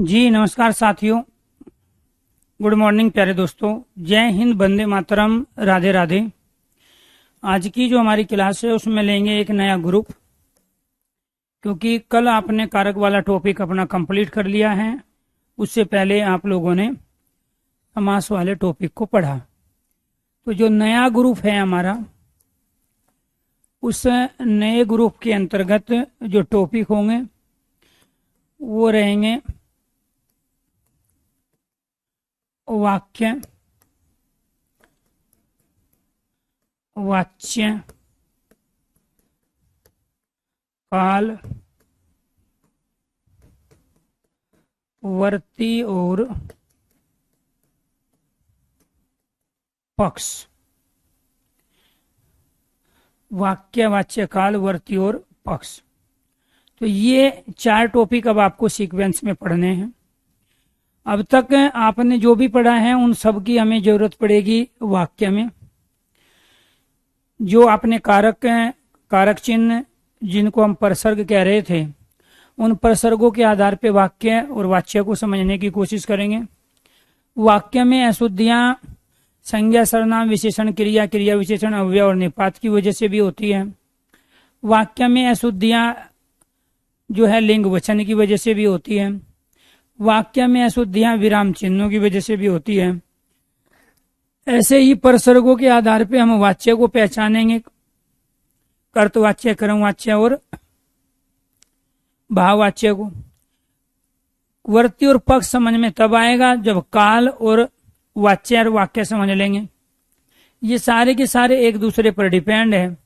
जी नमस्कार साथियों। Good morning प्यारे दोस्तों। जय हिंद, वंदे मातरम, राधे राधे। आज की जो हमारी क्लास है उसमें लेंगे एक नया ग्रुप, क्योंकि कल आपने कारक वाला टॉपिक अपना कंप्लीट कर लिया है। उससे पहले आप लोगों ने समास वाले टॉपिक को पढ़ा। तो जो नया ग्रुप है हमारा, उस नए ग्रुप के अंतर्गत जो टॉपिक होंगे वो रहेंगे वाक्य, वाच्य, काल, वर्ती और पक्ष। वाक्य, वाच्य, काल, वर्ती और पक्ष। तो ये 4 टॉपिक अब आपको सीक्वेंस में पढ़ने हैं। अब तक आपने जो भी पढ़ा है उन सब की हमें जरूरत पड़ेगी वाक्य में। जो आपने कारक चिन्ह जिनको हम प्रसर्ग कह रहे थे, उन प्रसर्गों के आधार पर वाक्य और वाच्य को समझने की कोशिश करेंगे। वाक्य में अशुद्धियां संज्ञा, सर्वनाम, विशेषण, क्रिया, क्रिया विशेषण, अव्यय और निपात की वजह से भी होती है। वाक्य में अशुद्धियां जो है लिंग वचन की वजह से भी होती है। वाक्य में अशुद्धियां विराम चिन्हों की वजह से भी होती है। ऐसे ही प्रसर्गों के आधार पर हम वाच्य को पहचानेंगे, कर्तवाच्य, कर्मवाच्य और भाववाच्य को। वर्ती और पक्ष समझ में तब आएगा जब काल और वाच्य और वाक्य समझ लेंगे। ये सारे के सारे एक दूसरे पर डिपेंड है,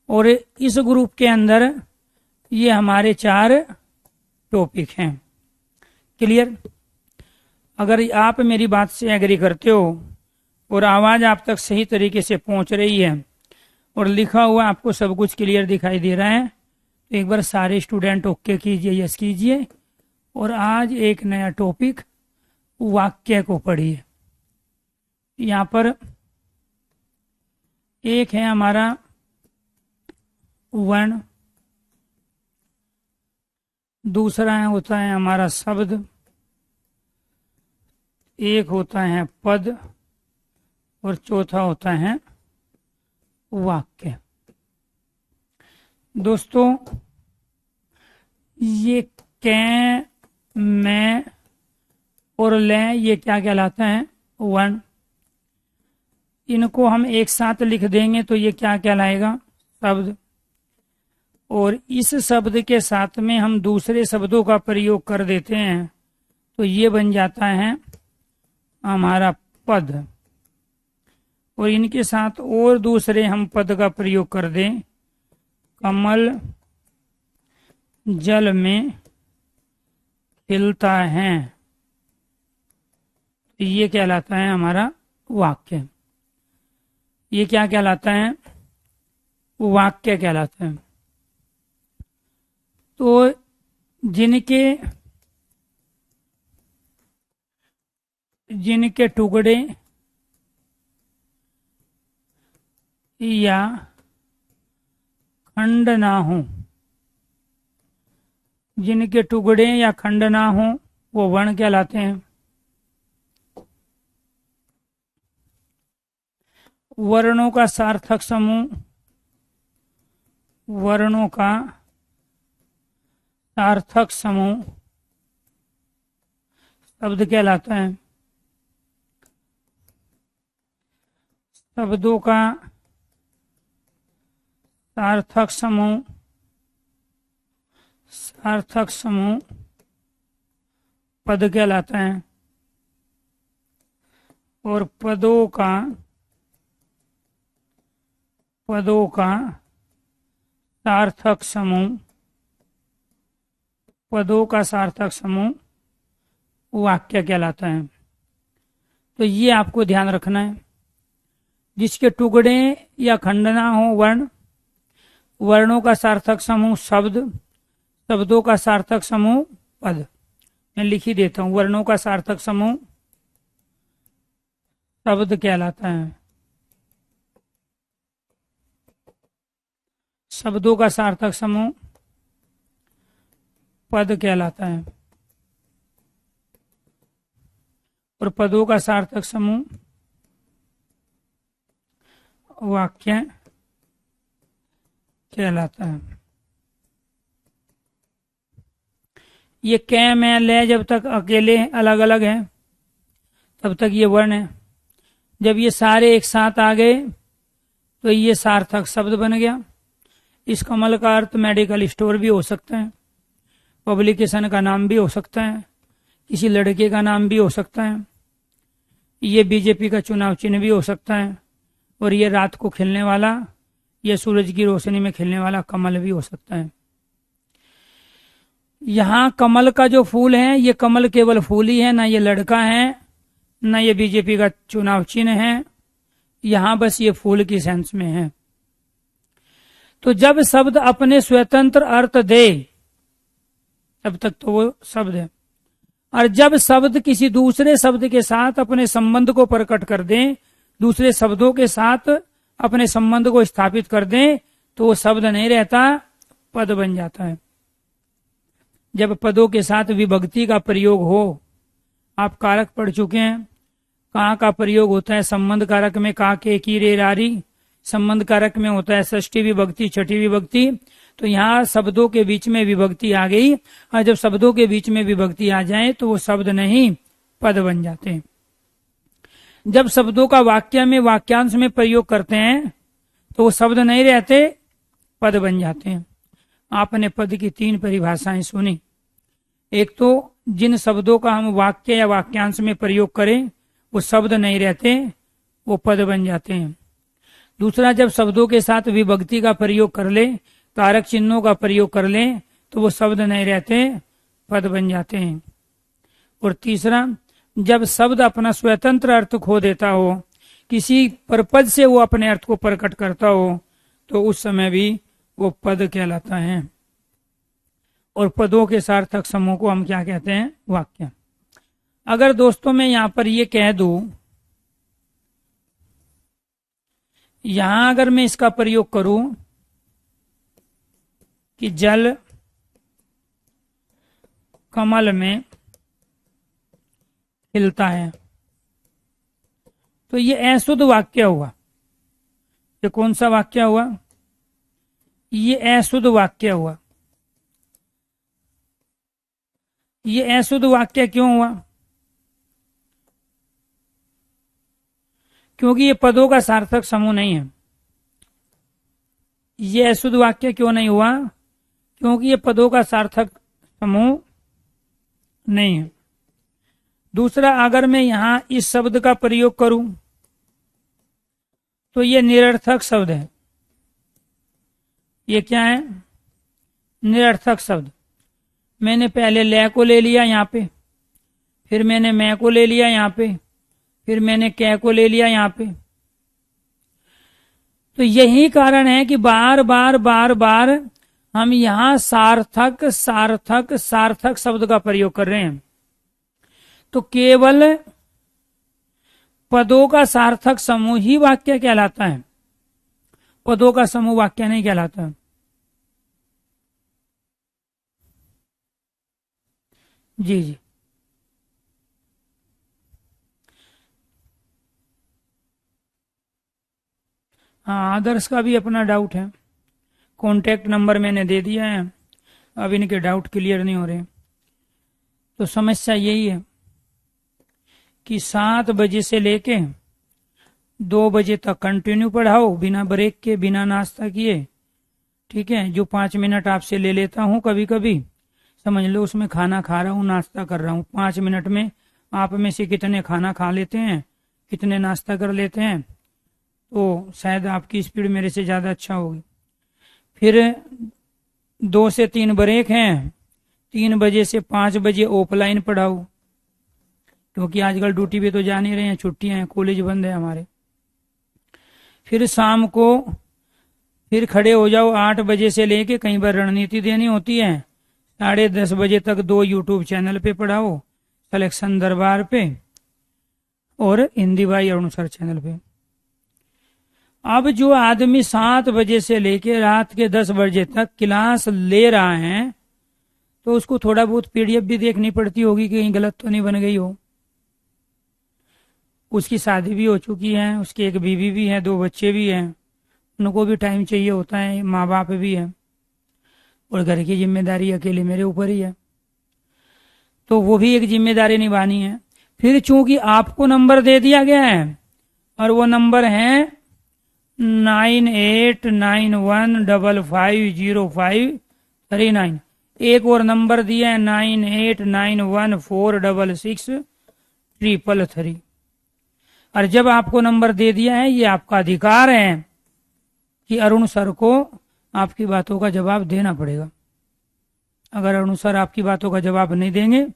और इस ग्रुप के अंदर ये हमारे 4 टॉपिक हैं। क्लियर? अगर आप मेरी बात से एग्री करते हो और आवाज आप तक सही तरीके से पहुंच रही है और लिखा हुआ आपको सब कुछ क्लियर दिखाई दे रहा है, तो एक बार सारे स्टूडेंट ओके कीजिए, यस कीजिए। और आज एक नया टॉपिक वाक्य को पढ़िए। यहाँ पर एक है हमारा वर्ण, दूसरा होता है हमारा शब्द, एक होता है पद, और चौथा होता है वाक्य। दोस्तों, ये कै, मैं और ले, ये क्या कहलाता है? वर्ण। इनको हम एक साथ लिख देंगे तो ये क्या कहलाएगा? शब्द। और इस शब्द के साथ में हम दूसरे शब्दों का प्रयोग कर देते हैं तो ये बन जाता है हमारा पद। और इनके साथ और दूसरे हम पद का प्रयोग कर दें, कमल जल में खिलता है, तो ये कहलाता है हमारा वाक्य। ये क्या कहलाता है? वाक्य कहलाता है। तो जिनके टुकड़े या खंड ना हो, जिनके टुकड़े या खंड ना हो, वो वर्ण कहलाते हैं। वर्णों का सार्थक समूह, वर्णों का सार्थक समूह शब्द कहलाता है। शब्दों का सार्थक समूह पद कहलाता है। और पदों का सार्थक समूह वाक्य कहलाता है। तो ये आपको ध्यान रखना है। जिसके टुकड़े या खंड ना हो वर्ण, वर्णों का सार्थक समूह शब्द, शब्दों का सार्थक समूह पद। मैं लिख ही देता हूं, वर्णों का सार्थक समूह शब्द कहलाता है, शब्दों का सार्थक समूह पद कहलाता है। और पदों का सार्थक समूह वाक्य कहलाता है। ये कै मैं ले जब तक अकेले अलग अलग हैं तब तक ये वर्ण है। जब ये सारे एक साथ आ गए तो ये सार्थक शब्द बन गया। इस कमल का अर्थ मेडिकल स्टोर भी हो सकता है, पब्लिकेशन का नाम भी हो सकता है, किसी लड़के का नाम भी हो सकता है, ये बीजेपी का चुनाव चिन्ह भी हो सकता है, और ये रात को खिलने वाला, ये सूरज की रोशनी में खिलने वाला कमल भी हो सकता है। यहाँ कमल का जो फूल है, ये कमल केवल फूल ही है, ना ये लड़का है, ना ये बीजेपी का चुनाव चिन्ह है। यहाँ बस ये फूल की सेंस में है। तो जब शब्द अपने स्वतंत्र अर्थ दे तब तक तो वो शब्द है, और जब शब्द किसी दूसरे शब्द के साथ अपने संबंध को प्रकट कर दे, दूसरे शब्दों के साथ अपने संबंध को स्थापित कर दे, तो वो शब्द नहीं रहता, पद बन जाता है। जब पदों के साथ विभक्ति का प्रयोग हो, आप कारक पढ़ चुके हैं, का का प्रयोग होता है संबंध कारक में, का के की रे रारी, संबंध कारक में होता है षष्ठी विभक्ति छठी विभक्ति। तो यहाँ शब्दों के बीच में विभक्ति आ गई, और जब शब्दों के बीच में विभक्ति आ जाए तो वो शब्द नहीं पद बन जाते हैं। जब शब्दों का वाक्य में वाक्यांश में प्रयोग करते हैं तो वो शब्द नहीं रहते, पद बन जाते हैं। आपने पद की 3 परिभाषाएं सुनी। एक तो जिन शब्दों का हम वाक्य या वाक्यांश में प्रयोग करें वो शब्द नहीं रहते, वो पद बन जाते हैं। दूसरा, जब शब्दों के साथ विभक्ति का प्रयोग कर ले, कारक चिन्हों का प्रयोग कर ले, तो वो शब्द नहीं रहते, पद बन जाते हैं। और तीसरा, जब शब्द अपना स्वतंत्र अर्थ खो देता हो, किसी परपद से वो अपने अर्थ को प्रकट करता हो, तो उस समय भी वो पद कहलाता है। और पदों के सार्थक समूह को हम क्या कहते हैं? वाक्य। अगर दोस्तों मैं यहां पर ये कह दूं, यहां अगर मैं इसका प्रयोग करूं कि जल कमल में खिलता है, तो ये अशुद्ध वाक्य हुआ। ये कौन सा वाक्य हुआ? ये अशुद्ध वाक्य हुआ। ये अशुद्ध वाक्य क्यों हुआ? क्योंकि ये पदों का सार्थक समूह नहीं है। ये अशुद्ध वाक्य क्यों नहीं हुआ? क्योंकि ये पदों का सार्थक समूह नहीं है। दूसरा, अगर मैं यहां इस शब्द का प्रयोग करूं तो ये निरर्थक शब्द है। ये क्या है? निरर्थक शब्द। मैंने पहले ले को ले लिया यहां पे, फिर मैंने मैं को ले लिया यहां पे, फिर मैंने कै को ले लिया यहां पे। तो यही कारण है कि बार बार बार बार हम यहां सार्थक सार्थक सार्थक शब्द का प्रयोग कर रहे हैं। तो केवल पदों का सार्थक समूह ही वाक्य कहलाता है, पदों का समूह वाक्य नहीं कहलाता। जी जी। हाँ, आदर्श का भी अपना डाउट है। कॉन्टेक्ट नंबर मैंने दे दिया है, अब इनके डाउट क्लियर नहीं हो रहे। तो समस्या यही है कि 7 बजे से लेके 2 बजे तक कंटिन्यू पढ़ाओ, बिना ब्रेक के, बिना नाश्ता किए। ठीक है, जो 5 मिनट आपसे ले लेता हूँ कभी कभी, समझ लो उसमें खाना खा रहा हूँ, नाश्ता कर रहा हूँ। 5 मिनट में आप में से कितने खाना खा लेते हैं, कितने नाश्ता कर लेते हैं, तो शायद आपकी स्पीड मेरे से ज़्यादा अच्छा होगी। फिर 2 से 3 ब्रेक हैं, 3 बजे से 5 बजे ऑफलाइन पढ़ाओ, क्योंकि आजकल ड्यूटी पे तो जा नहीं रहे हैं, छुट्टियां हैं, कॉलेज बंद है हमारे। फिर शाम को फिर खड़े हो जाओ 8 बजे से लेके, कई बार रणनीति देनी होती है, 10:30 बजे तक 2 यूट्यूब चैनल पे पढ़ाओ, कलेक्शन दरबार पे और हिंदी भाई अरुण सर चैनल पे। अब जो आदमी 7 बजे से लेके रात के 10 बजे तक क्लास ले रहा है, तो उसको थोड़ा बहुत पीडीएफ भी देखनी पड़ती होगी कि कहीं गलत तो नहीं बन गई हो। उसकी शादी भी हो चुकी है, उसकी एक बीवी भी है, 2 बच्चे भी हैं, उनको भी टाइम चाहिए होता है, माँ बाप भी है, और घर की जिम्मेदारी अकेले मेरे ऊपर ही है, तो वो भी एक जिम्मेदारी निभानी है। फिर चूंकि आपको नंबर दे दिया गया है और वो नंबर है 9891550539, एक और नंबर दिया है 9891466333। और जब आपको नंबर दे दिया है, ये आपका अधिकार है कि अरुण सर को आपकी बातों का जवाब देना पड़ेगा। अगर अरुण सर आपकी बातों का जवाब नहीं देंगे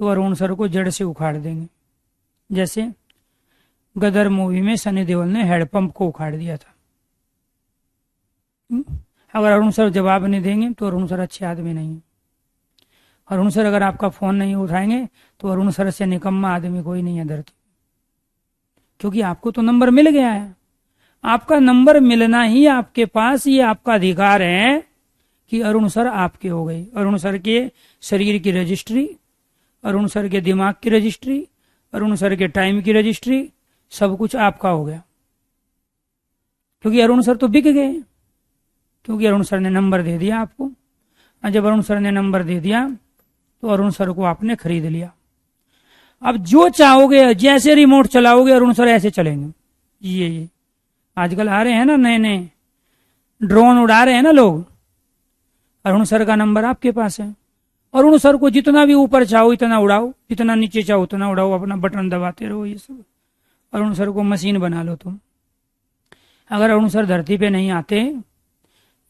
तो अरुण सर को जड़ से उखाड़ देंगे। जैसे गदर मूवी में सनी देओल ने हैंडपंप को उखाड़ दिया था। अगर अरुण सर जवाब नहीं देंगे तो अरुण सर अच्छे आदमी नहीं है। अरुण सर अगर आपका फोन नहीं उठाएंगे तो अरुण सर से निकम्मा आदमी कोई नहीं है धरती, क्योंकि आपको तो नंबर मिल गया है। आपका नंबर मिलना ही आपके पास, ये आपका अधिकार है कि अरुण सर आपके हो गए। अरुण सर के शरीर की रजिस्ट्री, अरुण सर के दिमाग की रजिस्ट्री, अरुण सर के टाइम की रजिस्ट्री, सब कुछ आपका हो गया, क्योंकि अरुण सर तो बिक गए, क्योंकि अरुण सर ने नंबर दे दिया आपको। और जब अरुण सर ने नंबर दे दिया तो अरुण सर को आपने खरीद लिया। अब जो चाहोगे, जैसे रिमोट चलाओगे अरुण सर ऐसे चलेंगे। ये आजकल आ रहे हैं ना नए नए ड्रोन उड़ा रहे हैं ना लोग, अरुण सर का नंबर आपके पास है। अरुण सर को जितना भी ऊपर चाहो इतना उड़ाओ, जितना नीचे चाहो उतना उड़ाओ, अपना बटन दबाते रहो। ये सब अरुण सर को मशीन बना लो तुम। अगर अरुण सर धरती पे नहीं आते,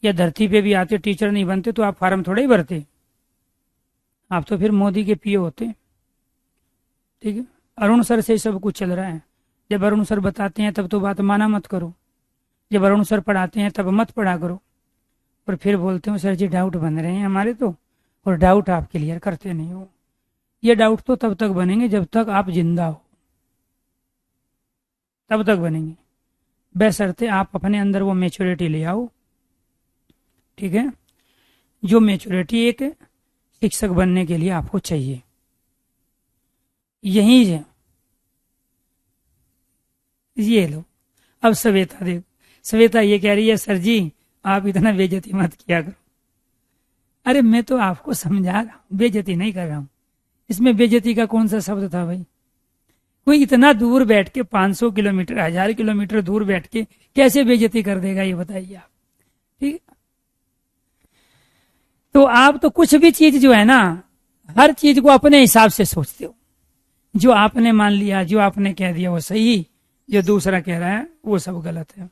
या धरती पे भी आते, टीचर नहीं बनते, तो आप फार्म थोड़े ही भरते, आप तो फिर मोदी के पीए होते। ठीक है, अरुण सर से सब कुछ चल रहा है। जब अरुण सर बताते हैं तब तो बात माना मत करो, जब अरुण सर पढ़ाते हैं तब मत पढ़ा करो। और फिर बोलते हो सर जी डाउट बन रहे हैं हमारे तो, और डाउट आप क्लियर करते नहीं हो। ये डाउट तो तब तक बनेंगे जब तक आप जिंदा हो, तब तक बनेंगे, बशर्ते आप अपने अंदर वो मैच्योरिटी ले आओ। ठीक है, जो मैच्योरिटी एक शिक्षक बनने के लिए आपको चाहिए। यही है, ये लो। अब श्वेता देखो, श्वेता ये कह रही है सर जी आप इतना बेइज्जती मत किया करो। अरे मैं तो आपको समझा रहा हूं, बेइज्जती नहीं कर रहा हूं। इसमें बेइज्जती का कौन सा शब्द था भाई? कोई इतना दूर बैठ के 500 किलोमीटर 1000 किलोमीटर दूर बैठ के कैसे बेइज्जती कर देगा, ये बताइए आप। ठीक, तो आप तो कुछ भी चीज जो है ना, हर चीज को अपने हिसाब से सोचते हो। जो आपने मान लिया, जो आपने कह दिया वो सही, जो दूसरा कह रहा है वो सब गलत है।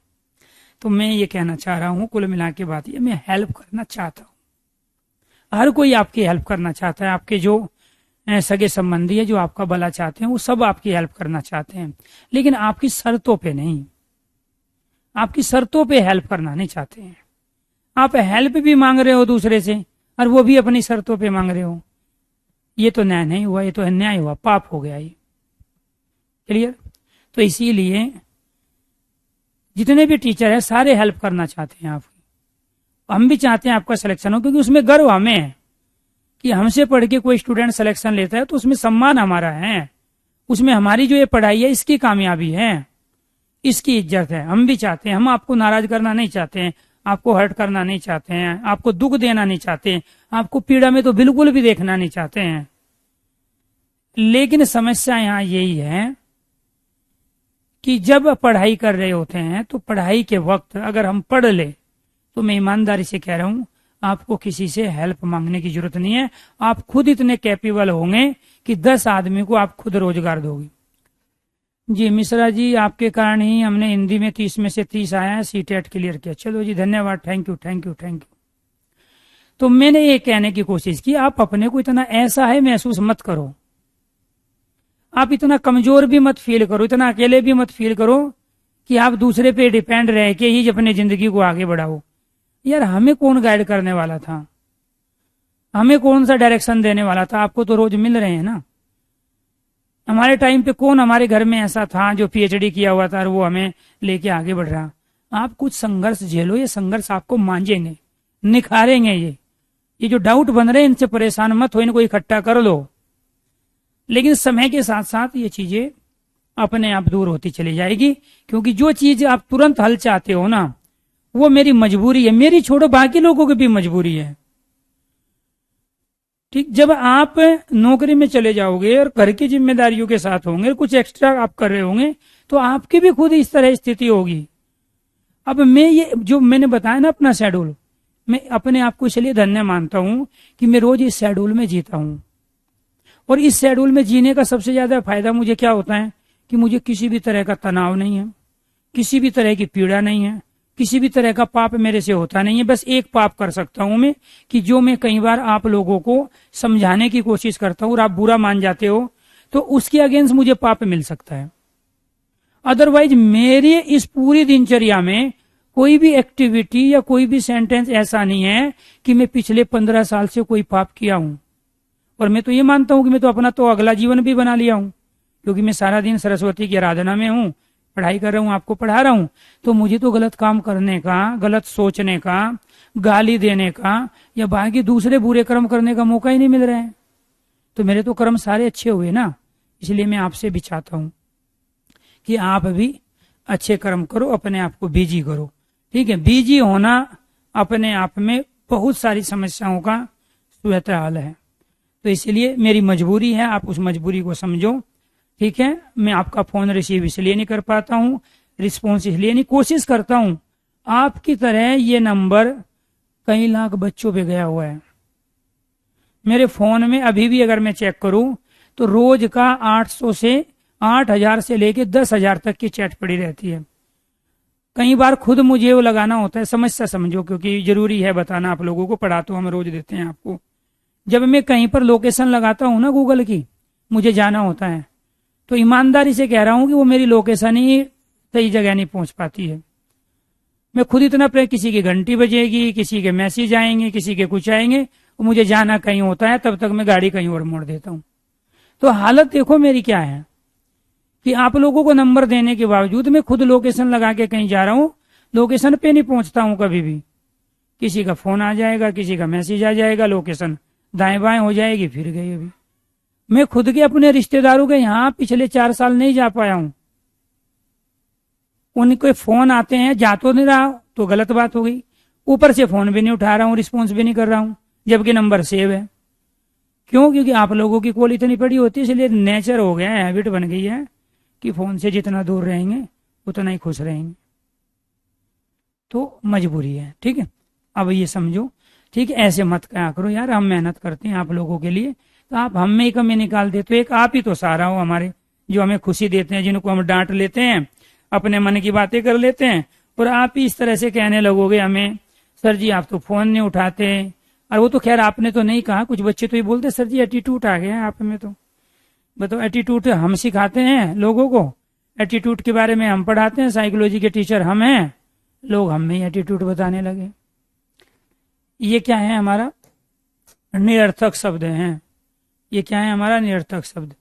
तो मैं ये कहना चाह रहा हूं, कुल मिला के बात ये, मैं हेल्प करना चाहता हूं। हर कोई आपकी हेल्प करना चाहता है। आपके जो सगे संबंधी है जो आपका भला चाहते हैं वो सब आपकी हेल्प करना चाहते हैं, लेकिन आपकी शर्तों पे नहीं, आपकी शर्तों पे हेल्प करना नहीं चाहते हैं। आप हेल्प भी मांग रहे हो दूसरे से और वो भी अपनी शर्तों पे मांग रहे हो, ये तो न्याय नहीं हुआ, ये तो अन्याय हुआ, पाप हो गया ये। क्लियर? तो इसीलिए जितने भी टीचर हैं सारे हेल्प करना चाहते हैं आपकी। हम भी चाहते हैं आपका सिलेक्शन हो, क्योंकि उसमें गर्व हमें है कि हमसे पढ़ के कोई स्टूडेंट सिलेक्शन लेता है तो उसमें सम्मान हमारा है, उसमें हमारी जो ये पढ़ाई है इसकी कामयाबी है, इसकी इज्जत है। हम भी चाहते हैं, हम आपको नाराज करना नहीं चाहते हैं, आपको हर्ट करना नहीं चाहते हैं, आपको दुख देना नहीं चाहते हैं, आपको पीड़ा में तो बिल्कुल भी देखना नहीं चाहते हैं। लेकिन समस्या यहाँ यही है कि जब पढ़ाई कर रहे होते हैं तो पढ़ाई के वक्त अगर हम पढ़ ले तो मैं ईमानदारी से कह रहा हूं आपको किसी से हेल्प मांगने की जरूरत नहीं है। आप खुद इतने कैपेबल होंगे कि 10 आदमी को आप खुद रोजगार दोगे। जी मिश्रा जी, आपके कारण ही हमने हिंदी में 30 में से 30 आया है, सीटेट क्लियर किया। चलो जी धन्यवाद, thank you thank you thank you. तो मैंने ये कहने की कोशिश की, आप अपने को इतना ऐसा है महसूस मत करो, आप इतना कमजोर भी मत फील करो, इतना अकेले भी मत फील करो कि आप दूसरे पे डिपेंड रह के ही अपनी जिंदगी को आगे बढ़ाओ। यार हमें कौन गाइड करने वाला था, हमें कौन सा डायरेक्शन देने वाला था? आपको तो रोज मिल रहे हैं ना। हमारे टाइम पे कौन हमारे घर में ऐसा था जो पीएचडी किया हुआ था और वो हमें लेके आगे बढ़ रहा? आप कुछ संघर्ष झेलो, ये संघर्ष आपको मांझेंगे, निखारेंगे। ये जो डाउट बन रहे हैं इनसे परेशान मत हो, इनको इकट्ठा कर लो, लेकिन समय के साथ साथ ये चीजें अपने आप दूर होती चली जाएगी। क्योंकि जो चीज आप तुरंत हल चाहते हो ना, वो मेरी मजबूरी है, मेरी छोड़ो बाकी लोगों की भी मजबूरी है। ठीक, जब आप नौकरी में चले जाओगे और घर की जिम्मेदारियों के साथ होंगे, कुछ एक्स्ट्रा आप कर रहे होंगे, तो आपकी भी खुद इस तरह स्थिति होगी। अब मैं ये जो मैंने बताया ना अपना शेड्यूल, मैं अपने आप को इसलिए धन्य मानता हूं कि मैं रोज इस शेड्यूल में जीता हूं। और इस शेड्यूल में जीने का सबसे ज्यादा फायदा मुझे क्या होता है कि मुझे किसी भी तरह का तनाव नहीं है, किसी भी तरह की पीड़ा नहीं है, किसी भी तरह का पाप मेरे से होता नहीं है। बस एक पाप कर सकता हूं मैं कि जो मैं कई बार आप लोगों को समझाने की कोशिश करता हूं और आप बुरा मान जाते हो, तो उसके अगेंस्ट मुझे पाप मिल सकता है। अदरवाइज मेरी इस पूरी दिनचर्या में कोई भी एक्टिविटी या कोई भी सेंटेंस ऐसा नहीं है कि मैं पिछले 15 साल से कोई पाप किया हूं। और मैं तो ये मानता हूं कि मैं तो अपना तो अगला जीवन भी बना लिया हूं, क्योंकि मैं सारा दिन सरस्वती की आराधना में हूं, पढ़ाई कर रहा हूं, आपको पढ़ा रहा हूं। तो मुझे तो गलत काम करने का, गलत सोचने का, गाली देने का या बाकी दूसरे बुरे कर्म करने का मौका ही नहीं मिल रहा है। तो मेरे तो कर्म सारे अच्छे हुए ना। इसलिए मैं आपसे भी चाहता हूं कि आप भी अच्छे कर्म करो, अपने आप को बिजी करो। ठीक है, बिजी होना अपने आप में बहुत सारी समस्याओं का स्वतः हल है। तो इसलिए मेरी मजबूरी है, आप उस मजबूरी को समझो। ठीक है, मैं आपका फोन रिसीव इसलिए नहीं कर पाता हूं, रिस्पॉन्स इसलिए नहीं, कोशिश करता हूं। आपकी तरह ये नंबर कई लाख बच्चों पे गया हुआ है। मेरे फोन में अभी भी अगर मैं चेक करूं तो रोज का 800 से 8000 से लेके 10,000 तक की चैट पड़ी रहती है। कई बार खुद मुझे वो लगाना होता है, समस्या समझो, क्योंकि जरूरी है बताना आप लोगों को, पढ़ा तो हम रोज देते हैं आपको। जब मैं कहीं पर लोकेशन लगाता हूं ना गूगल की, मुझे जाना होता है, तो ईमानदारी से कह रहा हूं कि वो मेरी लोकेशन ही सही जगह नहीं पहुंच पाती है। मैं खुद इतना किसी की घंटी बजेगी, किसी के मैसेज आएंगे, किसी के कुछ आएंगे, और मुझे जाना कहीं होता है, तब तक मैं गाड़ी कहीं और मोड़ देता हूं। तो हालत देखो मेरी क्या है कि आप लोगों को नंबर देने के बावजूद मैं खुद लोकेशन लगा के कहीं जा रहा हूं, लोकेशन पे नहीं पहुंचता हूं कभी भी। किसी का फोन आ जाएगा, किसी का मैसेज आ जाएगा, लोकेशन दाएं बाएं हो जाएगी, फिर गई। अभी मैं खुद के अपने रिश्तेदारों के यहाँ पिछले 4 साल नहीं जा पाया हूं। उनके फोन आते हैं, जा तो नहीं रहा तो गलत बात हो गई, ऊपर से फोन भी नहीं उठा रहा हूं, रिस्पॉन्स भी नहीं कर रहा हूं, जबकि नंबर सेव है। क्यों? क्योंकि आप लोगों की कॉल इतनी पड़ी होती है, इसलिए नेचर हो गया है, हैबिट बन गई है कि फोन से जितना दूर रहेंगे उतना ही खुश रहेंगे। तो मजबूरी है। ठीक है, अब ये समझो। ठीक है, ऐसे मत कहा करो यार, हम मेहनत करते हैं आप लोगों के लिए, तो आप हम में ही कमी निकाल देते हो। एक आप ही तो सहारा हो हमारे, जो हमें खुशी देते हैं, जिनको हम डांट लेते हैं, अपने मन की बातें कर लेते हैं, और आप ही इस तरह से कहने लगोगे हमें, सर जी आप तो फोन नहीं उठाते। और वो तो खैर आपने तो नहीं कहा, कुछ बच्चे तो ये बोलते सर जी एटीट्यूड आ गया है आप में। तो बताओ, एटीट्यूड हम सिखाते हैं लोगों को, एटीट्यूड के बारे में हम पढ़ाते हैं, साइकोलॉजी के टीचर हम हैं, लोग हम में ही एटीट्यूड बताने लगे। ये क्या है? हमारा निरर्थक शब्द है। ये क्या है? हमारा निरर्थक शब्द।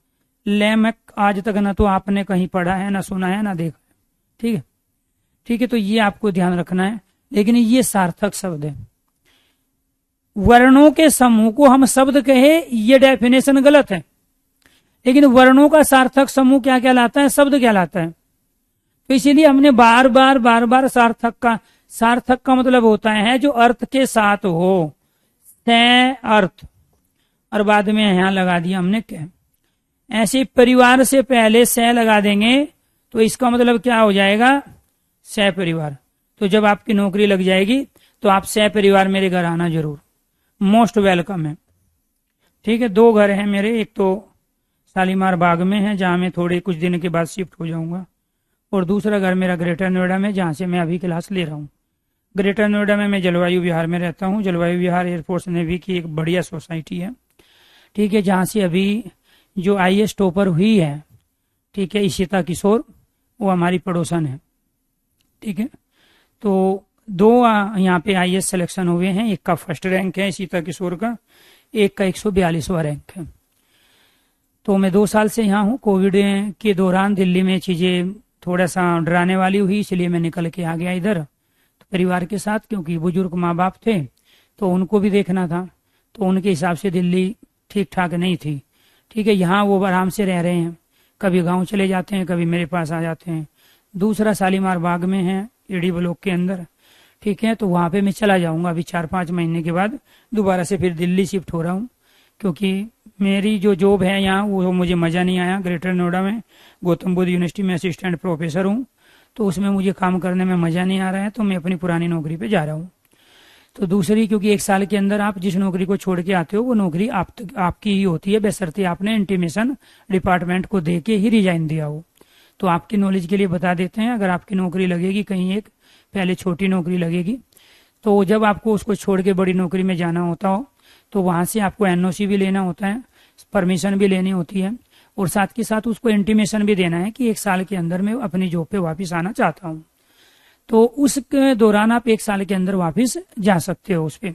लेमक आज तक ना तो आपने कहीं पढ़ा है, ना सुना है, ना देखा है। ठीक है, ठीक है, तो ये आपको ध्यान रखना है। लेकिन ये सार्थक शब्द है। वर्णों के समूह को हम शब्द कहे, ये डेफिनेशन गलत है, लेकिन वर्णों का सार्थक समूह क्या कहलाता है? शब्द कहलाता है। तो इसीलिए हमने बार बार सार्थक का मतलब होता है जो अर्थ के साथ हो, से अर्थ, और बाद में यहां लगा दिया हमने क्या। ऐसे परिवार से पहले से लगा देंगे तो इसका मतलब क्या हो जाएगा? सह परिवार। तो जब आपकी नौकरी लग जाएगी तो आप सह परिवार मेरे घर आना जरूर, मोस्ट वेलकम है। ठीक है, 2 घर हैं मेरे, एक तो शालीमार बाग में है जहां मैं थोड़े कुछ दिन के बाद शिफ्ट हो जाऊंगा, और दूसरा घर मेरा ग्रेटर नोएडा में, जहां से मैं अभी क्लास ले रहा हूँ। ग्रेटर नोएडा में मैं जलवायु विहार में रहता हूँ। जलवायु विहार एयरफोर्स नेवी की एक बढ़िया सोसाइटी है। ठीक है, जहां से अभी जो IAS टॉपर हुई है, ठीक है, इशिता किशोर, वो हमारी पड़ोसन है। ठीक है, तो 2 यहाँ पे IAS सिलेक्शन हुए हैं, एक का फर्स्ट रैंक है इशिता किशोर का, एक का 142वां रैंक है। तो मैं 2 साल से यहाँ हूँ। कोविड के दौरान दिल्ली में चीजें थोड़ा सा डराने वाली हुई, इसलिए मैं निकल के आ गया इधर तो परिवार के साथ, क्योंकि बुजुर्ग माँ बाप थे तो उनको भी देखना था। तो उनके हिसाब से दिल्ली ठीक ठाक नहीं थी। ठीक है, यहाँ वो आराम से रह रहे हैं, कभी गांव चले जाते हैं, कभी मेरे पास आ जाते हैं। दूसरा शालीमार बाग में है, ईडी ब्लॉक के अंदर, ठीक है। तो वहां पे मैं चला जाऊंगा अभी 4-5 महीने के बाद। दोबारा से फिर दिल्ली शिफ्ट हो रहा हूँ, क्योंकि मेरी जो जॉब है यहाँ वो मुझे मज़ा नहीं आया। ग्रेटर नोएडा में गौतम बुद्ध यूनिवर्सिटी में असिस्टेंट प्रोफेसर हूँ, तो उसमें मुझे काम करने में मज़ा नहीं आ रहा है, तो मैं अपनी पुरानी नौकरी पे जा रहा हूँ। तो दूसरी, क्योंकि 1 साल के अंदर आप जिस नौकरी को छोड़ के आते हो वो नौकरी आपकी ही होती है, बशर्ते आपने इंटीमेशन डिपार्टमेंट को दे के ही रिजाइन दिया हो। तो आपकी नॉलेज के लिए बता देते हैं, अगर आपकी नौकरी लगेगी कहीं, एक पहले छोटी नौकरी लगेगी, तो जब आपको उसको छोड़ के बड़ी नौकरी में जाना होता हो तो वहां से आपको एनओसी भी लेना होता है, परमिशन भी लेनी होती है, और साथ के साथ उसको इंटीमेशन भी देना है कि 1 साल के अंदर मैं अपनी जॉब पे वापस आना चाहता हूँ। तो उस दौरान आप 1 साल के अंदर वापस जा सकते हो उस पर,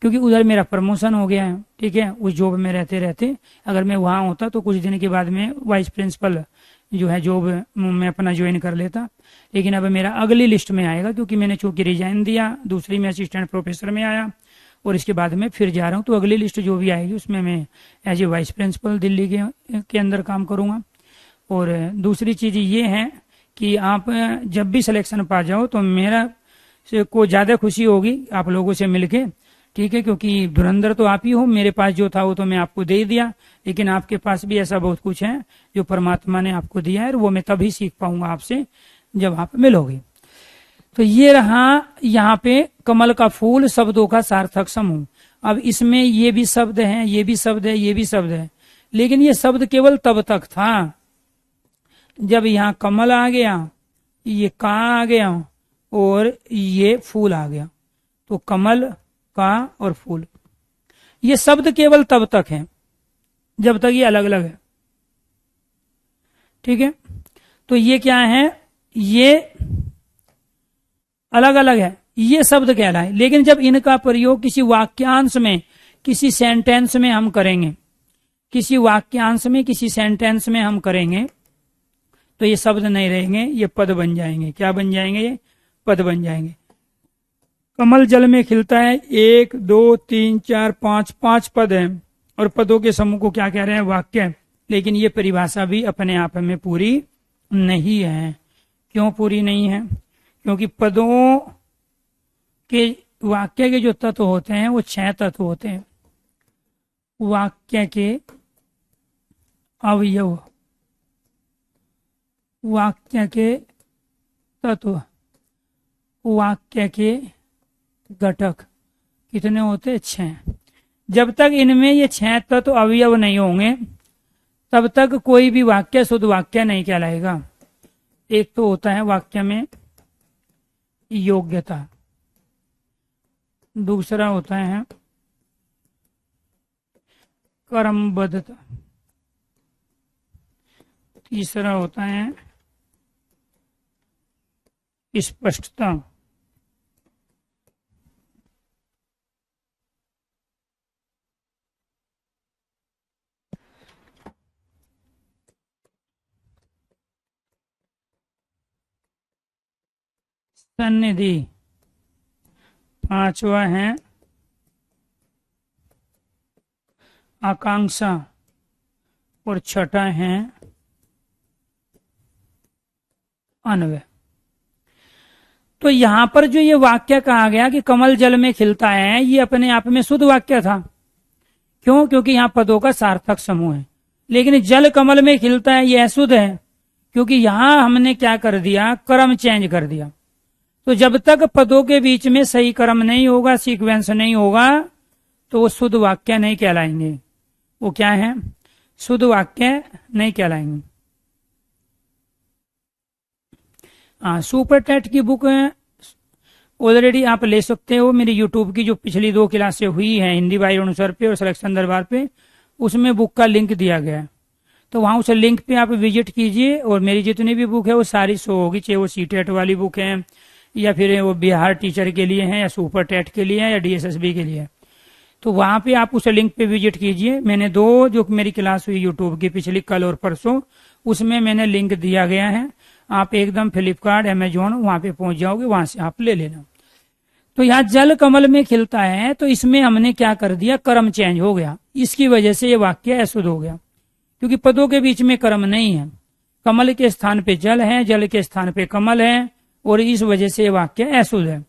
क्योंकि उधर मेरा प्रमोशन हो गया है, ठीक है। उस जॉब में रहते रहते अगर मैं वहां होता तो कुछ दिन के बाद में वाइस प्रिंसिपल जो है जॉब मैं अपना ज्वाइन कर लेता, लेकिन अब मेरा अगली लिस्ट में आएगा, क्योंकि मैंने चूंकि रिजाइन दिया, दूसरी में असिस्टेंट प्रोफेसर में आया और इसके बाद में फिर जा रहा हूँ। तो अगली लिस्ट जो भी आएगी उसमें मैं as a vice principal Delhi के अंदर काम करूँगा। और दूसरी चीज़ ये है कि आप जब भी सिलेक्शन पा जाओ तो मेरा को ज़्यादा खुशी होगी आप लोगों से मिलके, ठीक है, क्योंकि धुरंधर तो आप ही हो। मेरे पास जो था वो तो मैं आपको दे दिया, लेकिन आपके पास भी ऐसा बहुत कुछ है जो परमात्मा ने आपको दिया है, और वो मैं तभी सीख पाऊंगा आपसे जब आप मिलोगे। तो ये रहा यहाँ पे कमल का फूल शब्दों का सार्थक समूह। अब इसमें ये भी शब्द है, ये भी शब्द है, ये भी शब्द है, लेकिन ये शब्द केवल तब तक था जब यहाँ कमल आ गया, ये का आ गया और ये फूल आ गया। तो कमल, का और फूल, ये शब्द केवल तब तक है जब तक ये अलग अलग है, ठीक है। तो ये क्या है, ये अलग अलग है, ये शब्द कहलाए। लेकिन जब इनका प्रयोग किसी वाक्यांश में, किसी सेंटेंस में हम करेंगे, किसी वाक्यांश में, किसी सेंटेंस में हम करेंगे, तो ये शब्द नहीं रहेंगे, ये पद बन जाएंगे। क्या बन जाएंगे? ये पद बन जाएंगे। कमल जल में खिलता है, 1 2 3 4 5 पद हैं, और पदों के समूह को क्या कह रहे हैं? वाक्य। लेकिन ये परिभाषा भी अपने आप में पूरी नहीं है। क्यों पूरी नहीं है? क्योंकि पदों के, वाक्य के जो तत्व होते हैं वो 6 तत्व होते हैं। वाक्य के अवयव, वाक्य के तत्व, वाक्य के घटक कितने होते? 6। जब तक इनमें ये 6 तत्व अवयव नहीं होंगे तब तक कोई भी वाक्य शुद्ध वाक्य नहीं कहलाएगा। एक तो होता है वाक्य में योग्यता, दूसरा होता है क्रमबद्धता, तीसरा होता है स्पष्टता, सन्निधि, 5वां है आकांक्षा, और 6ठा है अन्वय। तो यहां पर जो ये वाक्य कहा गया कि कमल जल में खिलता है, ये अपने आप में शुद्ध वाक्य था। क्यों? क्योंकि यहाँ पदों का सार्थक समूह है। लेकिन जल कमल में खिलता है, ये अशुद्ध है, क्योंकि यहां हमने क्या कर दिया? क्रम चेंज कर दिया। तो जब तक पदों के बीच में सही क्रम नहीं होगा, सीक्वेंस नहीं होगा, तो वो शुद्ध वाक्य नहीं कहलाएंगे। वो क्या है? शुद्ध वाक्य नहीं कहलाएंगे। सुपर टेट की बुक ऑलरेडी आप ले सकते हो। मेरी यूट्यूब की जो पिछली 2 क्लासें हुई हैं हिंदी बाई अनुसार पे और सिलेक्शन दरबार पे, उसमें बुक का लिंक दिया गया है। तो वहां उस लिंक पे आप विजिट कीजिए, और मेरी जितनी भी बुक है वो सारी शो होगी, चाहे वो सीटेट वाली बुक है, या फिर वो बिहार टीचर के लिए है, या सुपर टेट के लिए है, या डीएसएसबी के लिए है। तो वहां पे आप उस लिंक पे विजिट कीजिए। मैंने 2 जो मेरी क्लास हुई यूट्यूब की पिछली, कल और परसों, उसमें मैंने लिंक दिया गया है। आप एकदम फ्लिपकार्ट, अमेजोन वहां पे पहुंच जाओगे, वहां से आप ले लेना। तो यहाँ जल कमल में खिलता है, तो इसमें हमने क्या कर दिया? क्रम चेंज हो गया। इसकी वजह से ये वाक्य अशुद्ध हो गया, क्योंकि पदों के बीच में क्रम नहीं है। कमल के स्थान पे जल है, जल के स्थान पे कमल है, और इस वजह से वाक्य अशुद्ध है।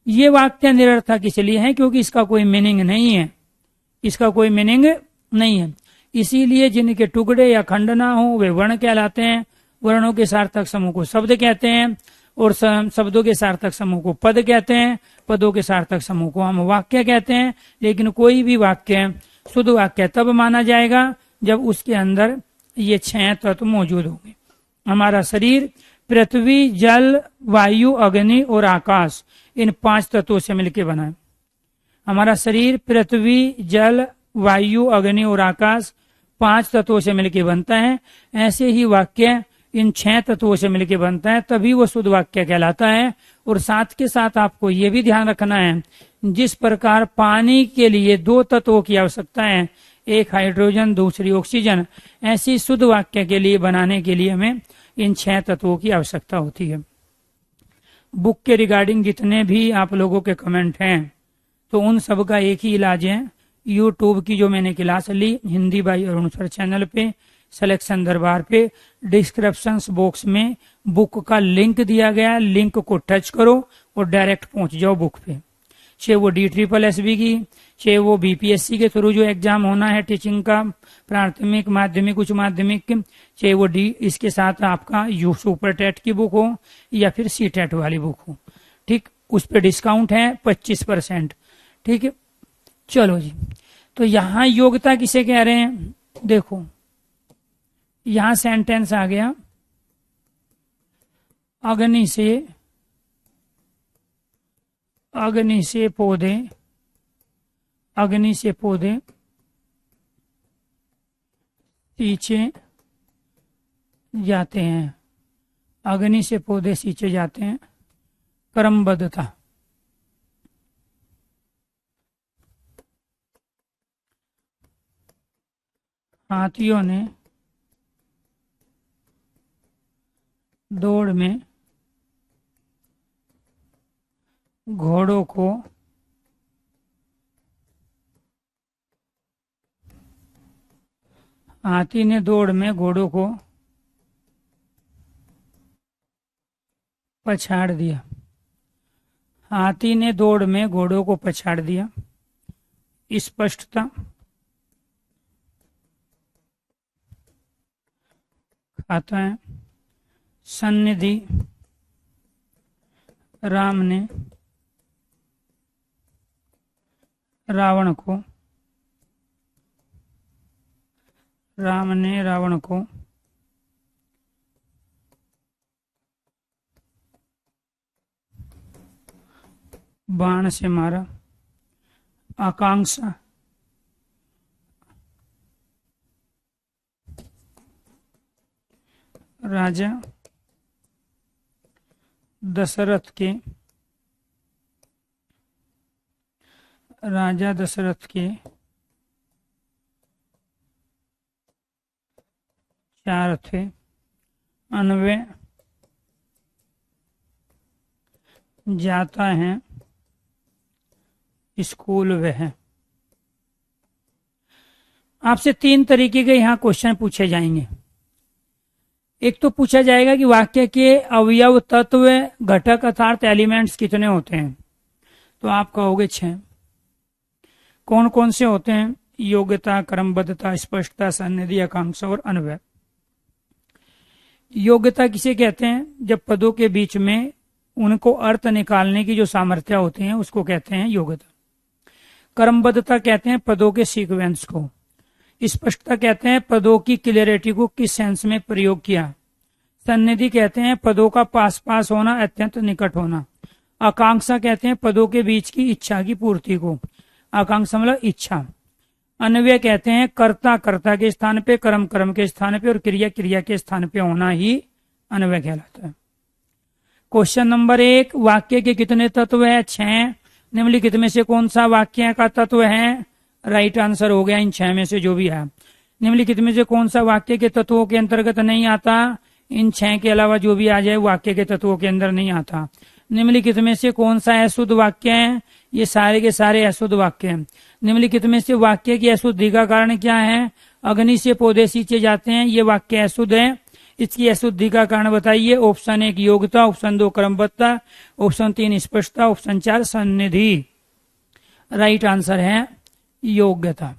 ये वाक्य निरर्थक इसलिए है क्योंकि इसका कोई मीनिंग नहीं है, इसका कोई मीनिंग नहीं है। इसीलिए जिनके टुकड़े या खंड ना हो वे वर्ण कहलाते हैं। वर्णों के सार्थक समूह को शब्द कहते हैं, और शब्दों के सार्थक समूह को पद कहते हैं, पदों के सार्थक समूह को हम वाक्य कहते हैं। लेकिन कोई भी वाक्य शुद्ध वाक्य तब माना जाएगा जब उसके अंदर ये 6 तत्व मौजूद होंगे। हमारा शरीर पृथ्वी, जल, वायु, अग्नि और आकाश, इन 5 तत्वों से मिलकर बना है। हमारा शरीर पृथ्वी, जल, वायु, अग्नि और आकाश 5 तत्वों से मिलकर बनता है। ऐसे ही वाक्य इन 6 तत्वों से मिलकर बनता है, तभी वो शुद्ध वाक्य कहलाता है। और साथ के साथ आपको ये भी ध्यान रखना है, जिस प्रकार पानी के लिए 2 तत्वों की आवश्यकता है, एक हाइड्रोजन दूसरी ऑक्सीजन, ऐसी शुद्ध वाक्य के लिए बनाने के लिए हमें इन 6 तत्वों की आवश्यकता होती है। बुक के रिगार्डिंग जितने भी आप लोगों के कमेंट हैं, तो उन सब का एक ही इलाज है। यूट्यूब की जो मैंने क्लास ली Hindi by Arun sir channel पे, सिलेक्शन दरबार पे, डिस्क्रिप्शन बॉक्स में बुक का लिंक दिया गया है। लिंक को टच करो और डायरेक्ट पहुंच जाओ बुक पे। चाहे वो DSSB की, चाहे वो BPSC के थ्रू जो एग्जाम होना है टीचिंग का, प्राथमिक, माध्यमिक, उच्च माध्यमिक, चाहे वो इसके साथ आपका सुपर टेट की बुक हो या फिर CTET वाली बुक हो, ठीक, उस पर डिस्काउंट है 25%। ठीक है, चलो जी। तो यहाँ योग्यता किसे कह रहे हैं? देखो यहां सेंटेंस आ गया, अग्नि से पौधे, अग्नि से पौधे सींचे जाते हैं, अग्नि से पौधे सींचे जाते हैं। क्रमबद्धता, हाथियों ने दौड़ में घोड़ों को हाथी ने दौड़ में घोड़ों को पछाड़ दिया, हाथी ने दौड़ में घोड़ों को पछाड़ दिया। स्पष्टता, आता है सन्निधि, राम ने रावण को बाण से मारा। आकांक्षा, राजा दशरथ के 4 थे। अन्वय, जाता है स्कूल वह। आपसे 3 तरीके के यहाँ क्वेश्चन पूछे जाएंगे। एक तो पूछा जाएगा कि वाक्य के अवयव, तत्व, घटक अर्थात एलिमेंट्स कितने होते हैं, तो आप कहोगे 6। कौन कौन से होते हैं? योग्यता, क्रमबद्धता, स्पष्टता, सन्निधि, आकांक्षा और अन्वय। योग्यता किसे कहते हैं? जब पदों के बीच में उनको अर्थ निकालने की जो सामर्थ्य होती है उसको कहते हैं योग्यता। क्रमबद्धता कहते हैं पदों के सीक्वेंस को। स्पष्टता कहते हैं पदों की क्लियरिटी को किस सेंस में प्रयोग किया। सन्निधि कहते हैं पदों का पास पास होना, अत्यंत निकट होना। आकांक्षा कहते हैं पदों के बीच की इच्छा की पूर्ति को। आकांक्षा मतलब इच्छा। अन्वय कहते हैं कर्ता कर्ता के स्थान पे, कर्म कर्म के स्थान पे और क्रिया क्रिया के स्थान पे होना ही अन्वय कहलाता है। क्वेश्चन नंबर 1, वाक्य के कितने तत्व है? 6। निम्नलिखित में से कौन सा वाक्य का तत्व है? राइट आंसर हो गया इन 6 में से जो भी है। निम्नलिखित में से कौन सा वाक्य के तत्वों के अंतर्गत नहीं आता? इन 6 के अलावा जो भी आ जाए वाक्य के तत्वों के अंदर नहीं आता। निम्नलिखित में से कौन सा अशुद्ध वाक्य है? ये सारे के सारे अशुद्ध वाक्य हैं। निम्नलिखित में से वाक्य की अशुद्धि का कारण क्या है? अग्नि से पौधे सींचे जाते हैं, ये वाक्य अशुद्ध है, इसकी अशुद्धि का कारण बताइए। ऑप्शन 1 योग्यता, ऑप्शन 2 क्रमबद्धता, ऑप्शन 3 स्पष्टता, ऑप्शन 4 सन्निधि। राइट आंसर है योग्यता।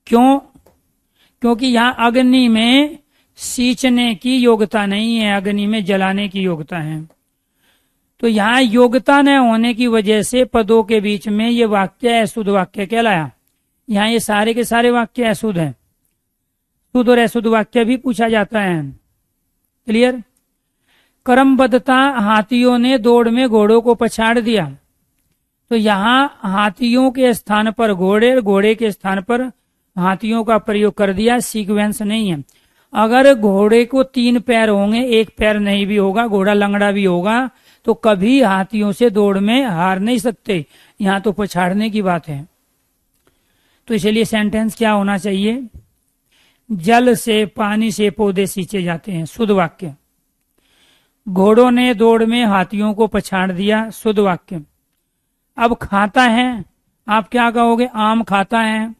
क्यों? क्योंकि यहाँ अग्नि में सींचने की योग्यता नहीं है, अग्नि में जलाने की योग्यता है। तो यहाँ योग्यता न होने की वजह से पदों के बीच में ये वाक्य अशुद्ध वाक्य कहलाया। यहाँ ये सारे के सारे वाक्य अशुद्ध हैं। शुद्ध और अशुद्ध वाक्य भी पूछा जाता है। क्लियर? क्रमबद्धता, हाथियों ने दौड़ में घोड़ों को पछाड़ दिया। तो यहाँ हाथियों के स्थान पर घोड़े, घोड़े के स्थान पर हाथियों का प्रयोग कर दिया, सीक्वेंस नहीं है। अगर घोड़े को 3 पैर होंगे, 1 पैर नहीं भी होगा, घोड़ा लंगड़ा भी होगा, तो कभी हाथियों से दौड़ में हार नहीं सकते। यहाँ तो पछाड़ने की बात है। तो इसलिए सेंटेंस क्या होना चाहिए? जल से, पानी से पौधे सींचे जाते हैं, शुद्ध वाक्य। घोड़ों ने दौड़ में हाथियों को पछाड़ दिया, शुद्ध वाक्य। अब खाता है, आप क्या कहोगे? आम खाता है,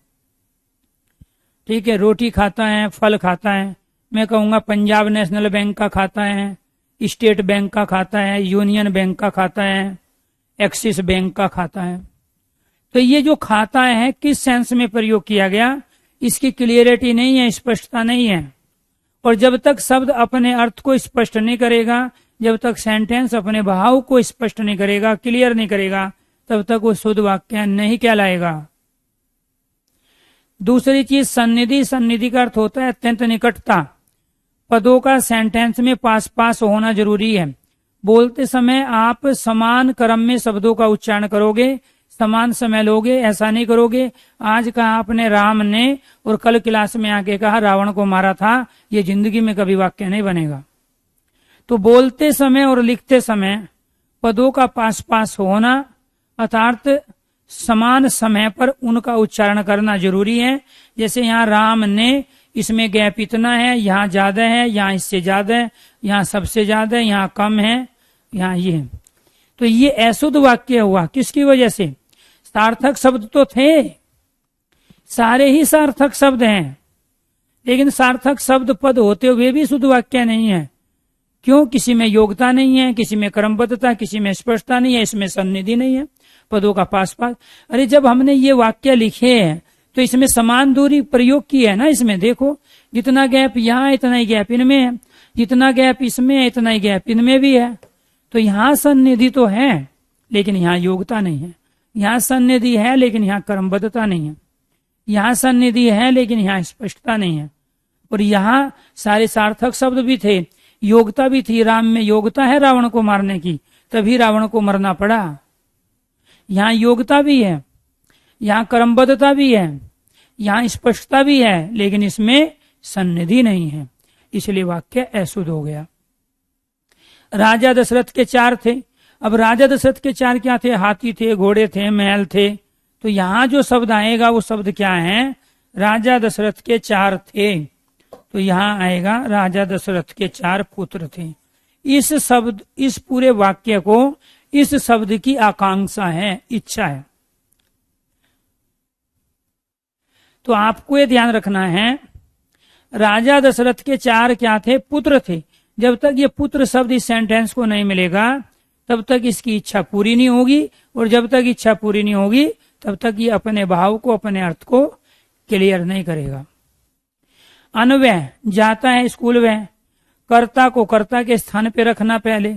ठीक है, रोटी खाता है, फल खाता है। मैं कहूंगा पंजाब नेशनल बैंक का खाता है, स्टेट बैंक का खाता है, यूनियन बैंक का खाता है, एक्सिस बैंक का खाता है। तो ये जो खाता है किस सेंस में प्रयोग किया गया, इसकी क्लियरिटी नहीं है, स्पष्टता नहीं है। और जब तक शब्द अपने अर्थ को स्पष्ट नहीं करेगा, जब तक सेंटेंस अपने भाव को स्पष्ट नहीं करेगा, क्लियर नहीं करेगा, तब तक वो शुद्ध वाक्य नहीं कहलाएगा। दूसरी चीज सन्निधि। सन्निधि का अर्थ होता है अत्यंत निकटता। पदों का सेंटेंस में पास पास होना जरूरी है। बोलते समय आप समान क्रम में शब्दों का उच्चारण करोगे, समान समय लोगे, ऐसा नहीं करोगे। आज कहा आपने राम ने और कल क्लास में आके कहा रावण को मारा था, ये जिंदगी में कभी वाक्य नहीं बनेगा। तो बोलते समय और लिखते समय पदों का पास पास होना अर्थात समान समय पर उनका उच्चारण करना जरूरी है। जैसे यहाँ राम ने, इसमें गैप इतना है, यहाँ ज्यादा है, यहाँ इससे ज्यादा है, यहाँ सबसे ज्यादा है, यहाँ कम है, यहाँ ये। तो ये अशुद्ध वाक्य हुआ। किसकी वजह से? सार्थक शब्द तो थे, सारे ही सार्थक शब्द हैं, लेकिन सार्थक शब्द पद होते हुए भी शुद्ध वाक्य नहीं है। क्यों? किसी में योग्यता नहीं है, किसी में क्रमबद्धता, किसी में स्पष्टता नहीं है, इसमें सन्निधि नहीं है, पदों का पास पास। अरे जब हमने ये वाक्य लिखे हैं तो इसमें समान दूरी प्रयोग की है ना। इसमें देखो, जितना गैप यहाँ इतना ही गैप इनमें है, जितना गैप इसमें है इतना ही गैप इनमें भी है। तो यहाँ सन्निधि तो है लेकिन यहाँ योग्यता नहीं है। यहाँ सन्निधि है लेकिन यहाँ क्रमबद्धता नहीं है। यहाँ सन्निधि है लेकिन यहाँ स्पष्टता नहीं है। और यहाँ सारे सार्थक शब्द भी थे, योग्यता भी थी। राम में योग्यता है रावण को मारने की, तभी रावण को मरना पड़ा। यहाँ योग्यता भी है, यहाँ क्रमबद्धता भी है, यहाँ स्पष्टता भी है, लेकिन इसमें सन्निधि नहीं है, इसलिए वाक्य अशुद्ध हो गया। राजा दशरथ के 4 थे। अब राजा दशरथ के 4 क्या थे? हाथी थे, घोड़े थे, महल थे। तो यहाँ जो शब्द आएगा वो शब्द क्या है? राजा दशरथ के 4 थे। तो यहाँ आएगा राजा दशरथ के 4 पुत्र थे। इस शब्द, इस पूरे वाक्य को इस शब्द की आकांक्षा है, इच्छा है। तो आपको ये ध्यान रखना है, राजा दशरथ के 4 क्या थे? पुत्र थे। जब तक ये पुत्र शब्द इस सेंटेंस को नहीं मिलेगा तब तक इसकी इच्छा पूरी नहीं होगी, और जब तक इच्छा पूरी नहीं होगी तब तक ये अपने भाव को, अपने अर्थ को क्लियर नहीं करेगा। अन्वय, जाता है स्कूल वह। कर्ता को कर्ता के स्थान पे रखना पहले,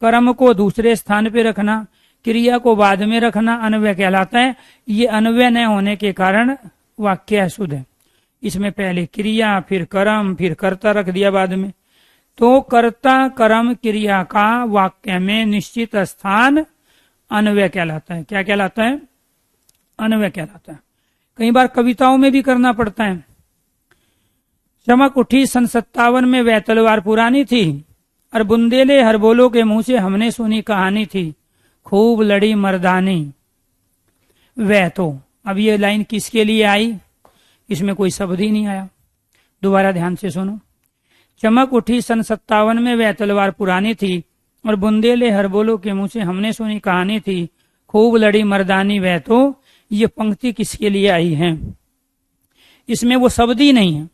कर्म को दूसरे स्थान पे रखना, क्रिया को बाद में रखना अन्वय कहलाता है। ये अन्वय न होने के कारण वाक्य अशुद्ध है। इसमें पहले क्रिया, फिर कर्म, फिर कर्ता रख दिया बाद में। तो कर्ता कर्म क्रिया का वाक्य में निश्चित स्थान अन्वय कहलाता है। क्या कहलाता है? अन्वय कहलाता है। कई बार कविताओं में भी करना पड़ता है। चमक उठी सन 57 में वह तलवार पुरानी थी, और बुंदेले हर बोलो के मुंह से हमने सुनी कहानी थी, खूब लड़ी मर्दानी। वह तो, अब ये लाइन किसके लिए आई? इसमें कोई शब्द ही नहीं आया। दोबारा ध्यान से सुनो। चमक उठी सन 57 में वह तलवार पुरानी थी, और बुंदेले हर बोलो के मुंह से हमने सुनी कहानी थी, खूब लड़ी मर्दानी। वह तो, ये पंक्ति किसके लिए आई है? इसमें वो शब्द ही नहीं है,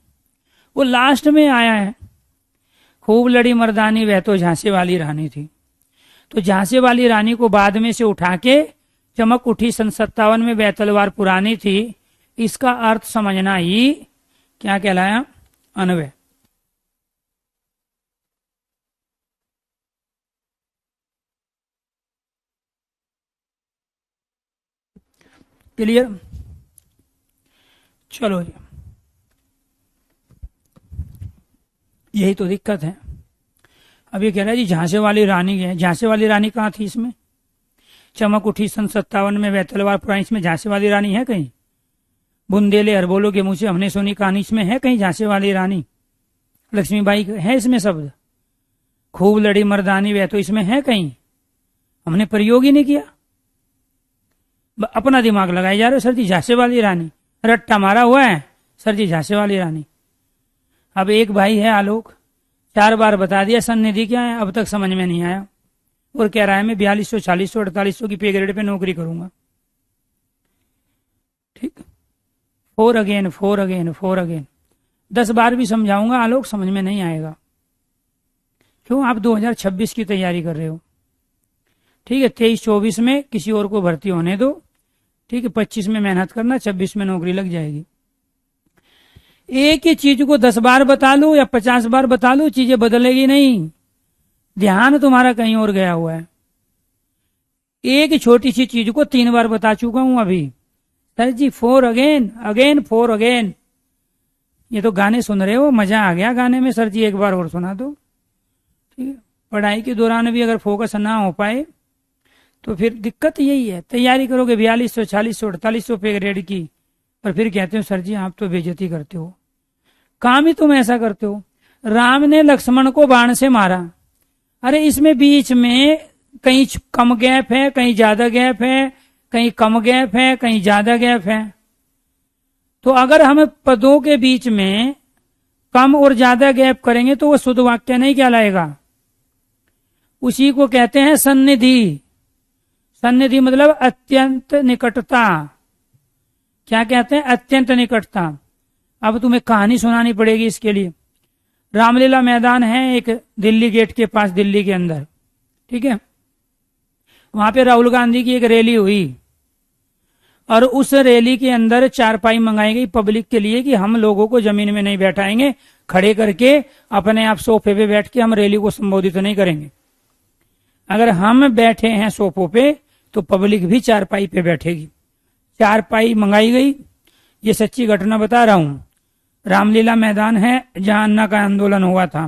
वो लास्ट में आया है। खूब लड़ी मर्दानी वह तो झांसे वाली रानी थी। तो झांसे वाली रानी को बाद में से उठा के चमक उठी सन 57 में वह तलवार पुरानी थी, इसका अर्थ समझना ही क्या कहलाया? अन्वय। क्लियर? चलो जी, यही तो दिक्कत है। अब ये कह रहा है जी झांसे वाली रानी है, झांसे वाली रानी कहाँ थी इसमें? चमक उठी सन 57 में वह तलवार पुरानी, इसमें झांसे वाली रानी है कहीं? बुंदेले अरबोलों के मुंह से हमने सुनी कहानी, इसमें है कहीं झांसे वाली रानी? लक्ष्मीबाई है इसमें शब्द? खूब लड़ी मर्दानी वह तो इसमें है कहीं? हमने प्रयोग ही नहीं किया। अपना दिमाग लगाए जा रहे हो सर जी झांसे वाली रानी, रट्टा मारा हुआ है सर जी झांसे वाली रानी। अब एक भाई है आलोक, 4 बार बता दिया सन्निधि क्या है, अब तक समझ में नहीं आया, और कह रहा है मैं 4200, 4600, 4800 की पे ग्रेड पे नौकरी करूंगा। ठीक, 4 अगेन 4 अगेन 4 अगेन 10 बार भी समझाऊंगा आलोक, समझ में नहीं आएगा। क्यों? आप 2026 की तैयारी कर रहे हो। ठीक है, 23-24 में किसी और को भर्ती होने दो। ठीक है, 25 में मेहनत करना, 26 में नौकरी लग जाएगी। एक ही चीज को 10 बार बता लूं या 50 बार बता लूं, चीजें बदलेगी नहीं। ध्यान तुम्हारा कहीं और गया हुआ है। एक छोटी सी चीज को 3 बार बता चुका हूं अभी। सर जी 4 अगेन अगेन 4 अगेन। ये तो गाने सुन रहे हो, मजा आ गया गाने में। सर जी एक बार और सुना दो। ठीक है, पढ़ाई के दौरान भी अगर फोकस ना हो पाए तो फिर दिक्कत यही है। तैयारी करोगे 4200, 4600, 4800 पे ग्रेड की, और फिर कहते हो सर जी आप तो बेइज्जती करते हो। काम ही तुम ऐसा करते हो। राम ने लक्ष्मण को बाण से मारा, अरे इसमें बीच में कहीं कम गैप है, कहीं ज्यादा गैप है, कहीं कम गैप है, कहीं ज्यादा गैप है। तो अगर हम पदों के बीच में कम और ज्यादा गैप करेंगे तो वो शुद्ध वाक्य नहीं कहलाएगा। उसी को कहते हैं सन्निधि। सन्निधि मतलब अत्यंत निकटता। क्या कहते हैं? अत्यंत निकटता। अब तुम्हें कहानी सुनानी पड़ेगी इसके लिए। रामलीला मैदान है एक दिल्ली गेट के पास, दिल्ली के अंदर। ठीक है, वहां पे राहुल गांधी की एक रैली हुई, और उस रैली के अंदर चारपाई मंगाई गई पब्लिक के लिए कि हम लोगों को जमीन में नहीं बैठाएंगे, खड़े करके अपने आप सोफे पे बैठ के हम रैली को संबोधित नहीं करेंगे। अगर हम बैठे हैं सोफों पे तो पब्लिक भी चारपाई पे बैठेगी। चारपाई मंगाई गई। ये सच्ची घटना बता रहा हूं। रामलीला मैदान है जहां अन्ना का आंदोलन हुआ था।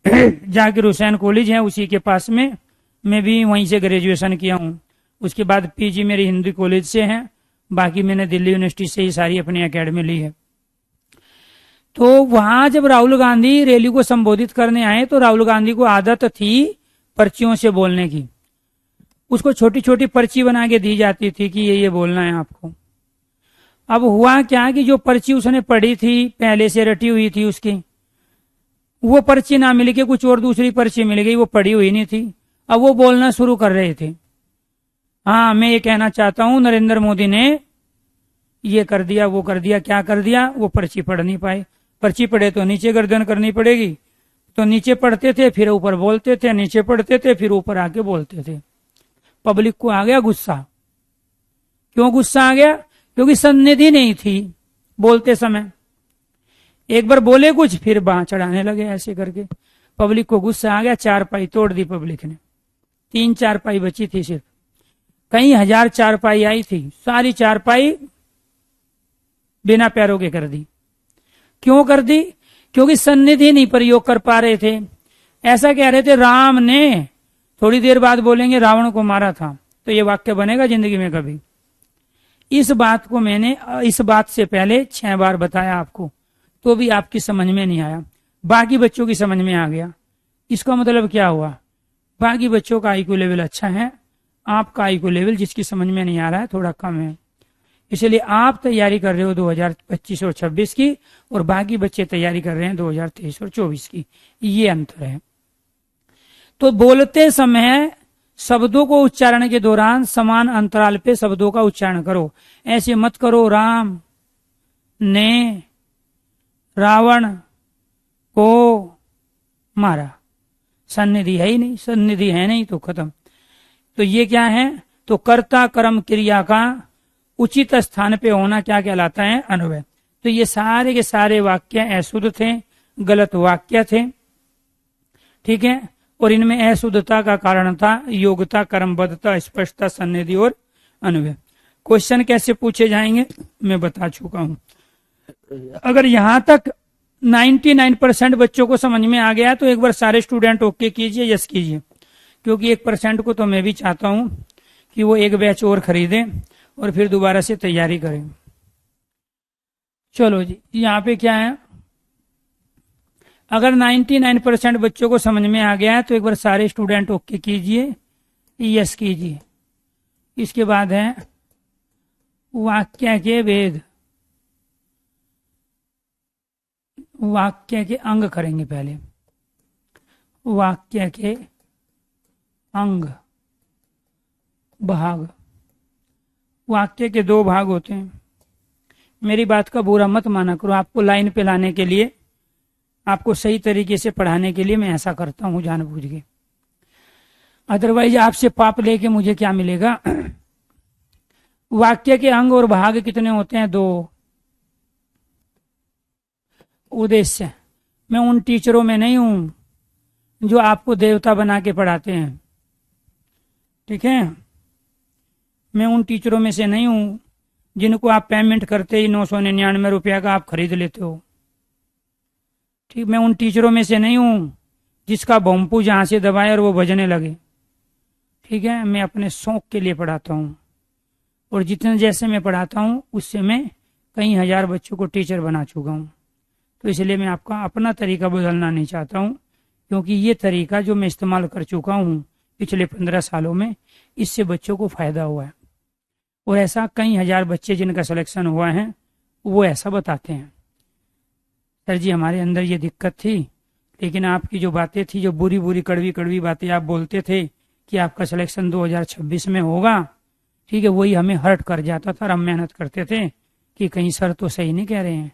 जाकिर हुसैन कॉलेज है उसी के पास में, मैं भी वहीं से ग्रेजुएशन किया हूं। उसके बाद पीजी मेरी हिंदी कॉलेज से है, बाकी मैंने दिल्ली यूनिवर्सिटी से ही सारी अपनी एकेडमी ली है। तो वहां जब राहुल गांधी रैली को संबोधित करने आए तो राहुल गांधी को आदत थी पर्चियों से बोलने की। उसको छोटी छोटी पर्ची बना के दी जाती थी कि ये बोलना है आपको। अब हुआ क्या कि जो पर्ची उसने पढ़ी थी, पहले से रटी हुई थी उसकी, वो पर्ची ना मिल के कुछ और दूसरी पर्ची मिल गई, वो पढ़ी हुई नहीं थी। अब वो बोलना शुरू कर रहे थे, हाँ मैं ये कहना चाहता हूं नरेंद्र मोदी ने ये कर दिया, वो कर दिया, क्या कर दिया, वो पर्ची पढ़ नहीं पाए। पर्ची पढ़े तो नीचे गर्दन करनी पड़ेगी, तो नीचे पढ़ते थे फिर ऊपर बोलते थे, नीचे पढ़ते थे फिर ऊपर आके बोलते थे। पब्लिक को आ गया गुस्सा। क्यों गुस्सा आ गया? क्योंकि सन्निधि नहीं थी बोलते समय। एक बार बोले कुछ, फिर बांह चढ़ाने लगे ऐसे करके। पब्लिक को गुस्सा आ गया, चारपाई तोड़ दी पब्लिक ने। 3 चारपाई बची थी सिर्फ, कई हजार चारपाई आई थी, सारी चारपाई बिना पैरों के कर दी। क्यों कर दी? क्योंकि सन्निधि नहीं प्रयोग कर पा रहे थे। ऐसा कह रहे थे राम ने, थोड़ी देर बाद बोलेंगे रावण को मारा था, तो ये वाक्य बनेगा जिंदगी में कभी? इस बात को मैंने इस बात से पहले 6 बार बताया आपको, तो भी आपकी समझ में नहीं आया। बाकी बच्चों की समझ में आ गया। इसका मतलब क्या हुआ? बाकी बच्चों का आईक्यू लेवल अच्छा है, आपका आईक्यू लेवल जिसकी समझ में नहीं आ रहा है थोड़ा कम है। इसलिए आप तैयारी कर रहे हो 2025 और 26 की, और बाकी बच्चे तैयारी कर रहे हैं 2023 और 24 की। ये अंतर है। तो बोलते समय शब्दों को उच्चारण के दौरान समान अंतराल पे शब्दों का उच्चारण करो। ऐसे मत करो राम ने रावण को मारा। सन्निधि है ही नहीं, सन्निधि है नहीं तो खत्म। तो ये क्या है, तो कर्ता कर्म क्रिया का उचित स्थान पे होना क्या कहलाता है, अन्वय। तो ये सारे के सारे वाक्य अशुद्ध थे, गलत वाक्य थे, ठीक है। और इनमें अशुद्धता का कारण था योग्यता, कर्मबद्धता, स्पष्टता, सन्निधि और अन्वय। क्वेश्चन कैसे पूछे जाएंगे मैं बता चुका हूं। अगर यहां तक 99% बच्चों को समझ में आ गया तो एक बार सारे स्टूडेंट ओके कीजिए, यस कीजिए, क्योंकि 1% को तो मैं भी चाहता हूं कि वो एक बैच और खरीदें और फिर दोबारा से तैयारी करें। चलो जी, यहाँ पे क्या है, अगर 99% बच्चों को समझ में आ गया है तो एक बार सारे स्टूडेंट ओके कीजिए, यस कीजिए। इसके बाद है वाक्य के भेद, वाक्य के अंग करेंगे पहले। वाक्य के अंग, भाग। वाक्य के 2 भाग होते हैं। मेरी बात का बुरा मत माना करो, आपको लाइन पे लाने के लिए, आपको सही तरीके से पढ़ाने के लिए मैं ऐसा करता हूं जानबूझ के। अदरवाइज आपसे पाप लेके मुझे क्या मिलेगा। वाक्य के अंग और भाग कितने होते हैं, 2। उद्देश्य, मैं उन टीचरों में नहीं हूं जो आपको देवता बना के पढ़ाते हैं, ठीक है। मैं उन टीचरों में से नहीं हूं जिनको आप पेमेंट करते ही 999 रुपया का आप खरीद लेते हो, ठीक। मैं उन टीचरों में से नहीं हूं जिसका भोंपू जहां से दबाए और वो बजने लगे, ठीक है। मैं अपने शौक के लिए पढ़ाता हूं, और जितने जैसे मैं पढ़ाता हूं उससे मैं कई हजार बच्चों को टीचर बना चुका हूं। तो इसलिए मैं आपका अपना तरीका बदलना नहीं चाहता हूं, क्योंकि ये तरीका जो मैं इस्तेमाल कर चुका हूं पिछले 15 सालों में, इससे बच्चों को फायदा हुआ है। और ऐसा कई हजार बच्चे जिनका सिलेक्शन हुआ है वो ऐसा बताते हैं, सर जी हमारे अंदर ये दिक्कत थी, लेकिन आपकी जो बातें थी, जो बुरी बुरी कड़वी कड़वी बातें आप बोलते थे कि आपका सिलेक्शन 2026 में होगा, ठीक है, वही हमें हर्ट कर जाता था। और हम मेहनत करते थे कि कहीं सर तो सही नहीं कह रहे हैं,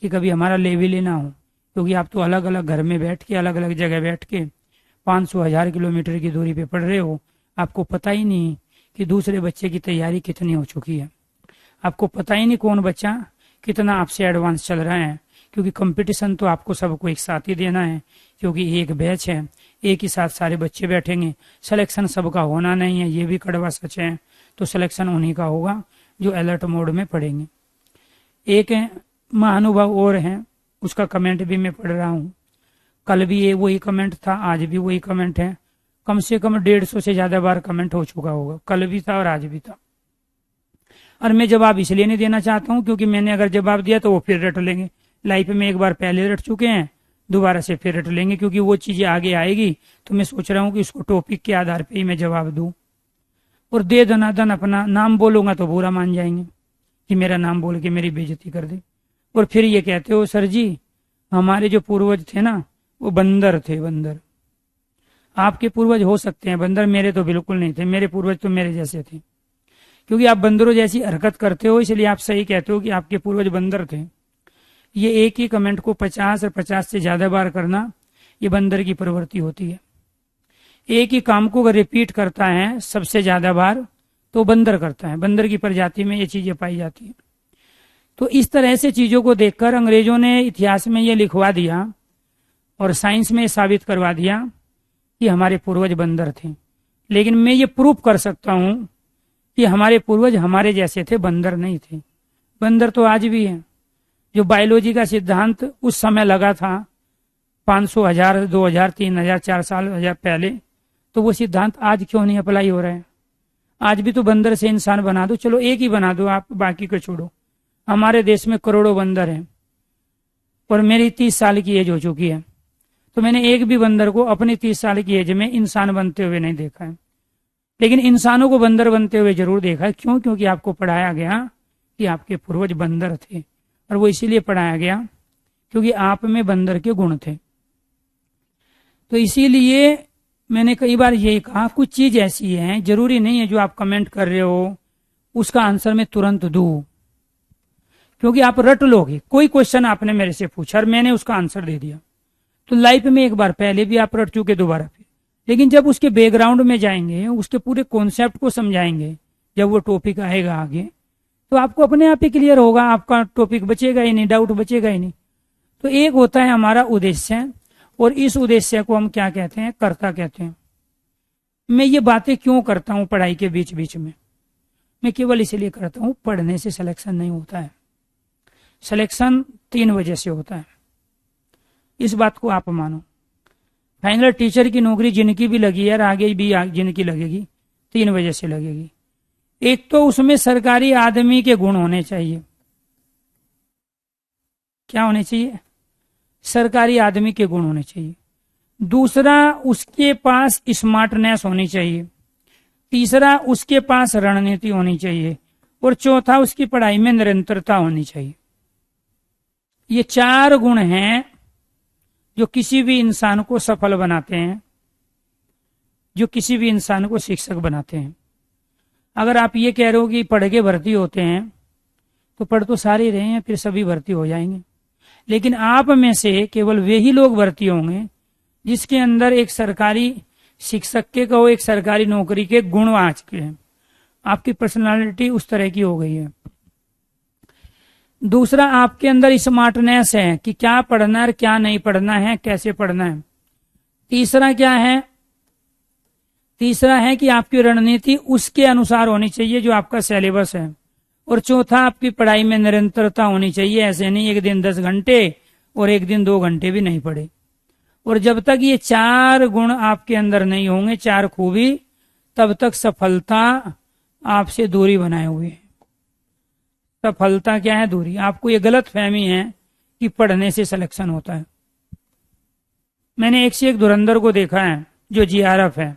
कि कभी हमारा लेवल ही ना हो, क्योंकि आप तो अलग अलग घर में बैठ के, अलग अलग जगह बैठ के 500,000 किलोमीटर की दूरी पे पढ़ रहे हो। आपको पता ही नहीं कि दूसरे बच्चे की तैयारी कितनी हो चुकी है, आपको पता ही नहीं कौन बच्चा कितना आपसे एडवांस चल रहा है, क्योंकि कंपटीशन तो आपको सबको एक साथ ही देना है, क्योंकि एक बैच है, एक ही साथ सारे बच्चे बैठेंगे। सिलेक्शन सबका होना नहीं है, ये भी कड़वा सच है। तो सिलेक्शन उन्हीं का होगा जो अलर्ट मोड में पढ़ेंगे। एक महानुभाव और हैं, उसका कमेंट भी मैं पढ़ रहा हूँ। कल भी ये वही कमेंट था, आज भी वही कमेंट है। कम से कम 150 से ज्यादा बार कमेंट हो चुका होगा, कल भी था और आज भी था। और मैं जवाब इसलिए नहीं देना चाहता हूँ क्योंकि मैंने अगर जवाब दिया तो वो फिर रट लेंगे। लाइफ में एक बार पहले रट चुके हैं, दोबारा से फिर रट लेंगे, क्योंकि वो चीजें आगे आएगी। तो मैं सोच रहा हूँ कि उसको टॉपिक के आधार पर ही मैं जवाब दूं, और दे दनादन अपना नाम बोलूंगा तो बुरा मान जाएंगे कि मेरा नाम बोल के मेरी बेइज्जती कर दे। और फिर ये कहते हो सर जी हमारे जो पूर्वज थे ना वो बंदर थे, बंदर। आपके पूर्वज हो सकते हैं बंदर, मेरे तो बिल्कुल नहीं थे। मेरे पूर्वज तो मेरे जैसे थे, क्योंकि आप बंदरों जैसी हरकत करते हो, इसलिए आप सही कहते हो कि आपके पूर्वज बंदर थे। ये एक ही कमेंट को 50 और 50 से ज्यादा बार करना, ये बंदर की प्रवृत्ति होती है। एक ही काम को अगर रिपीट करता है सबसे ज्यादा बार तो बंदर करता है, बंदर की प्रजाति में ये चीजें पाई जाती है। तो इस तरह से चीजों को देखकर अंग्रेजों ने इतिहास में ये लिखवा दिया और साइंस में साबित करवा दिया कि हमारे पूर्वज बंदर थे। लेकिन मैं ये प्रूफ कर सकता हूं कि हमारे पूर्वज हमारे जैसे थे, बंदर नहीं थे। बंदर तो आज भी है। जो बायोलॉजी का सिद्धांत उस समय लगा था 500, 1000, 2000, 3000, 4 साल हजार पहले, तो वो सिद्धांत आज क्यों नहीं अप्लाई हो रहा है? आज भी तो बंदर से इंसान बना दो, चलो एक ही बना दो आप, बाकी को छोड़ो। हमारे देश में करोड़ों बंदर हैं और मेरी 30 साल की एज हो चुकी है, तो मैंने एक भी बंदर को अपनी 30 साल की एज में इंसान बनते हुए नहीं देखा है। लेकिन इंसानों को बंदर बनते हुए जरूर देखा है। क्यों? क्योंकि आपको पढ़ाया गया कि आपके पूर्वज बंदर थे, और वो इसीलिए पढ़ाया गया क्योंकि आप में बंदर के गुण थे। तो इसीलिए मैंने कई बार यही कहा, कुछ चीज ऐसी है, जरूरी नहीं है जो आप कमेंट कर रहे हो उसका आंसर मैं तुरंत दूं, क्योंकि आप रट लोगे। कोई क्वेश्चन आपने मेरे से पूछा और मैंने उसका आंसर दे दिया तो लाइफ में एक बार पहले भी आप रट चुके, दोबारा फिर। लेकिन जब उसके बैकग्राउंड में जाएंगे, उसके पूरे कॉन्सेप्ट को समझाएंगे, जब वो टॉपिक आएगा आगे, तो आपको अपने आप ही क्लियर होगा, आपका टॉपिक बचेगा ही नहीं, डाउट बचेगा ही नहीं। तो एक होता है हमारा उद्देश्य, और इस उद्देश्य को हम क्या कहते हैं, कर्ता कहते हैं। मैं ये बातें क्यों करता हूं पढ़ाई के बीच बीच में? मैं केवल इसलिए करता हूं, पढ़ने से सिलेक्शन नहीं होता है। सिलेक्शन 3 वजह से होता है, इस बात को आप मानो। फाइनल टीचर की नौकरी जिनकी भी लगी है और आगे भी जिनकी लगेगी, 3 वजह से लगेगी। एक तो उसमें सरकारी आदमी के गुण होने चाहिए। क्या होने चाहिए? सरकारी आदमी के गुण होने चाहिए। दूसरा, उसके पास स्मार्टनेस होनी चाहिए। तीसरा, उसके पास रणनीति होनी चाहिए। और चौथा, उसकी पढ़ाई में निरंतरता होनी चाहिए। ये 4 गुण हैं जो किसी भी इंसान को सफल बनाते हैं, जो किसी भी इंसान को शिक्षक बनाते हैं। अगर आप ये कह रहे हो कि पढ़ के भर्ती होते हैं, तो पढ़ तो सारे रहे हैं, फिर सभी भर्ती हो जाएंगे। लेकिन आप में से केवल वे ही लोग भर्ती होंगे जिसके अंदर एक सरकारी शिक्षक के कहो, एक सरकारी नौकरी के गुण आ चुके हैं। आपकी पर्सनालिटी उस तरह की हो गई है। दूसरा, आपके अंदर स्मार्टनेस है कि क्या पढ़ना है, क्या नहीं पढ़ना है, कैसे पढ़ना है। तीसरा क्या है? तीसरा है कि आपकी रणनीति उसके अनुसार होनी चाहिए जो आपका सिलेबस है। और चौथा, आपकी पढ़ाई में निरंतरता होनी चाहिए। ऐसे नहीं एक दिन 10 घंटे और एक दिन 2 घंटे भी नहीं पढ़े। और जब तक ये 4 गुण आपके अंदर नहीं होंगे, 4 खूबी, तब तक सफलता आपसे दूरी बनाए हुए है। सफलता क्या है? दूरी। आपको ये गलत फहमी है कि पढ़ने से सिलेक्शन होता है। मैंने एक से एक धुरंधर को देखा है जो जीआरएफ है,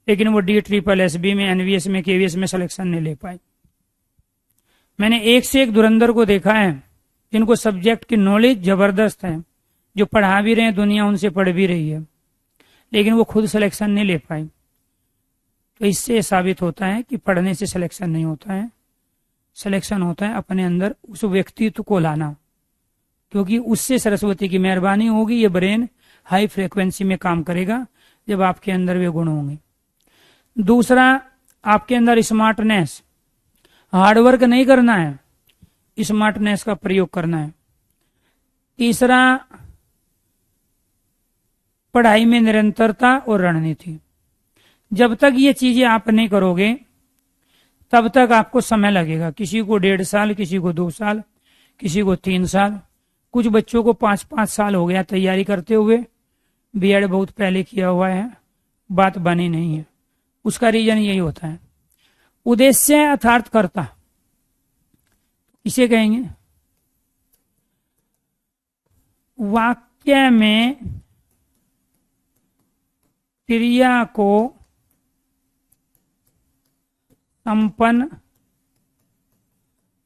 लेकिन वो DSSB में, एनवीएस में, केवीएस में सिलेक्शन नहीं ले पाए। मैंने एक से एक धुरंधर को देखा है जिनको सब्जेक्ट की नॉलेज जबरदस्त है, जो पढ़ा भी रहे हैं, दुनिया उनसे पढ़ भी रही है, लेकिन वो खुद सिलेक्शन नहीं ले पाए। तो इससे साबित होता है कि पढ़ने से सिलेक्शन नहीं होता है। सिलेक्शन होता है अपने अंदर उस व्यक्तित्व को लाना, क्योंकि उससे सरस्वती की मेहरबानी होगी। ये ब्रेन हाई फ्रीक्वेंसी में काम करेगा जब आपके अंदर वे गुण होंगे। दूसरा, आपके अंदर स्मार्टनेस। हार्डवर्क नहीं करना है, स्मार्टनेस का प्रयोग करना है। तीसरा, पढ़ाई में निरंतरता और रणनीति। जब तक ये चीजें आप नहीं करोगे तब तक आपको समय लगेगा। किसी को 1.5 साल, किसी को 2 साल, किसी को 3 साल, कुछ बच्चों को 5-5 साल हो गया तैयारी करते हुए। बीएड बहुत पहले किया हुआ है, बात बनी नहीं है। उसका रीजन यही होता है। उद्देश्य अर्थात कर्ता, इसे कहेंगे। वाक्य में क्रिया को संपन्न,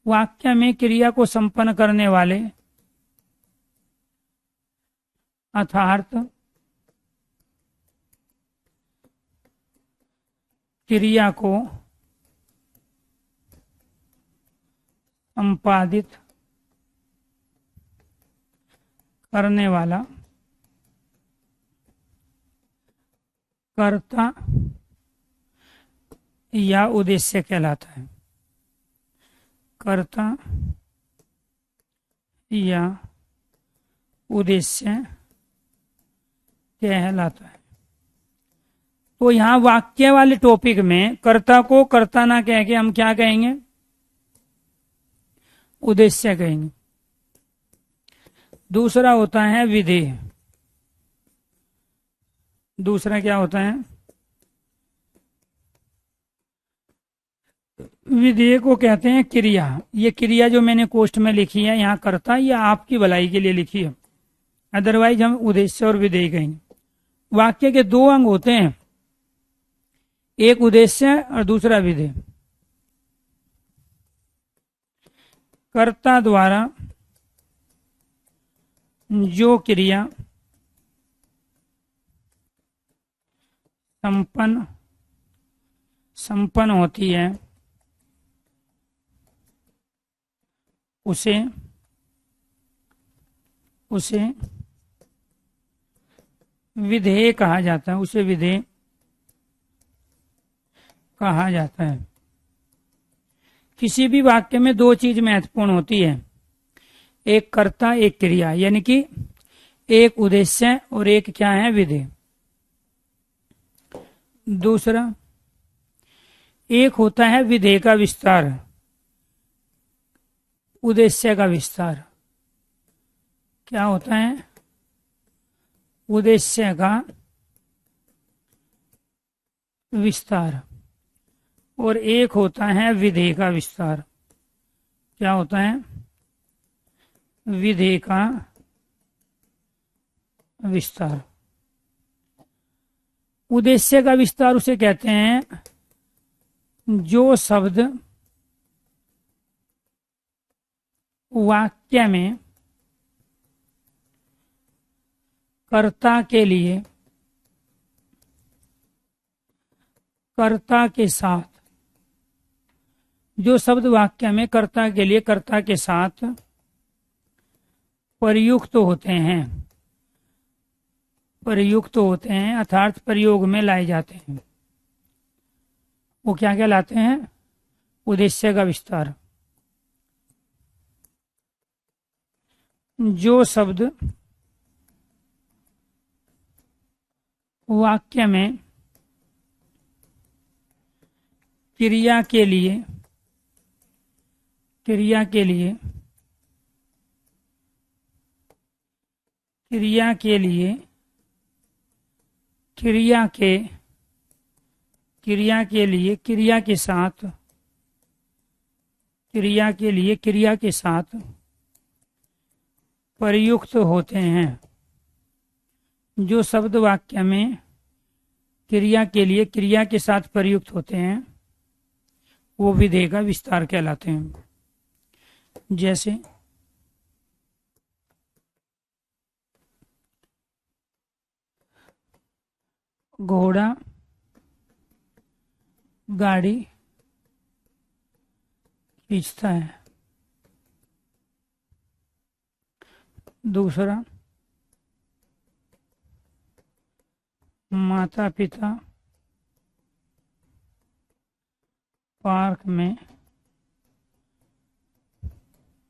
वाक्य में क्रिया को संपन्न करने वाले अर्थात क्रिया को संपादित करने वाला कर्ता या उद्देश्य कहलाता है। कर्ता या उद्देश्य कहलाता है। तो यहां वाक्य वाले टॉपिक में कर्ता को कर्ता ना कह के हम क्या कहेंगे? उद्देश्य कहेंगे। दूसरा होता है विधेय। दूसरा क्या होता है? विधेय को कहते हैं क्रिया। ये क्रिया जो मैंने कोष्ठ में लिखी है यहाँ कर्ता, या आपकी भलाई के लिए लिखी है, अदरवाइज हम उद्देश्य और विधेय कहेंगे। वाक्य के 2 अंग होते हैं, एक उद्देश्य और दूसरा विधेय। कर्ता द्वारा जो क्रिया संपन्न होती है उसे विधेय कहा जाता है, उसे विधेय कहा जाता है। किसी भी वाक्य में दो चीज महत्वपूर्ण होती है, एक कर्ता एक क्रिया, यानी कि एक उद्देश्य और एक क्या है, विधेय। दूसरा, एक होता है विधेय का विस्तार, उद्देश्य का विस्तार। क्या होता है, उद्देश्य का विस्तार, और एक होता है विधेय का विस्तार। क्या होता है, विधेय का विस्तार। उद्देश्य का विस्तार उसे कहते हैं जो शब्द वाक्य में कर्ता के लिए, कर्ता के साथ, जो शब्द वाक्य में कर्ता के लिए कर्ता के साथ प्रयुक्त होते हैं, प्रयुक्त होते हैं अर्थात प्रयोग में लाए जाते हैं, वो क्या कहलाते हैं, उद्देश्य का विस्तार। जो शब्द वाक्य में क्रिया के लिए, क्रिया के लिए, क्रिया के लिए, क्रिया के, क्रिया के लिए, क्रिया के साथ, क्रिया के लिए क्रिया के साथ प्रयुक्त होते हैं। जो शब्द वाक्य में क्रिया के लिए क्रिया के साथ प्रयुक्त होते हैं वो विधेय का विस्तार कहलाते हैं। जैसे घोड़ा गाड़ी खींचता है। दूसरा, माता पिता पार्क में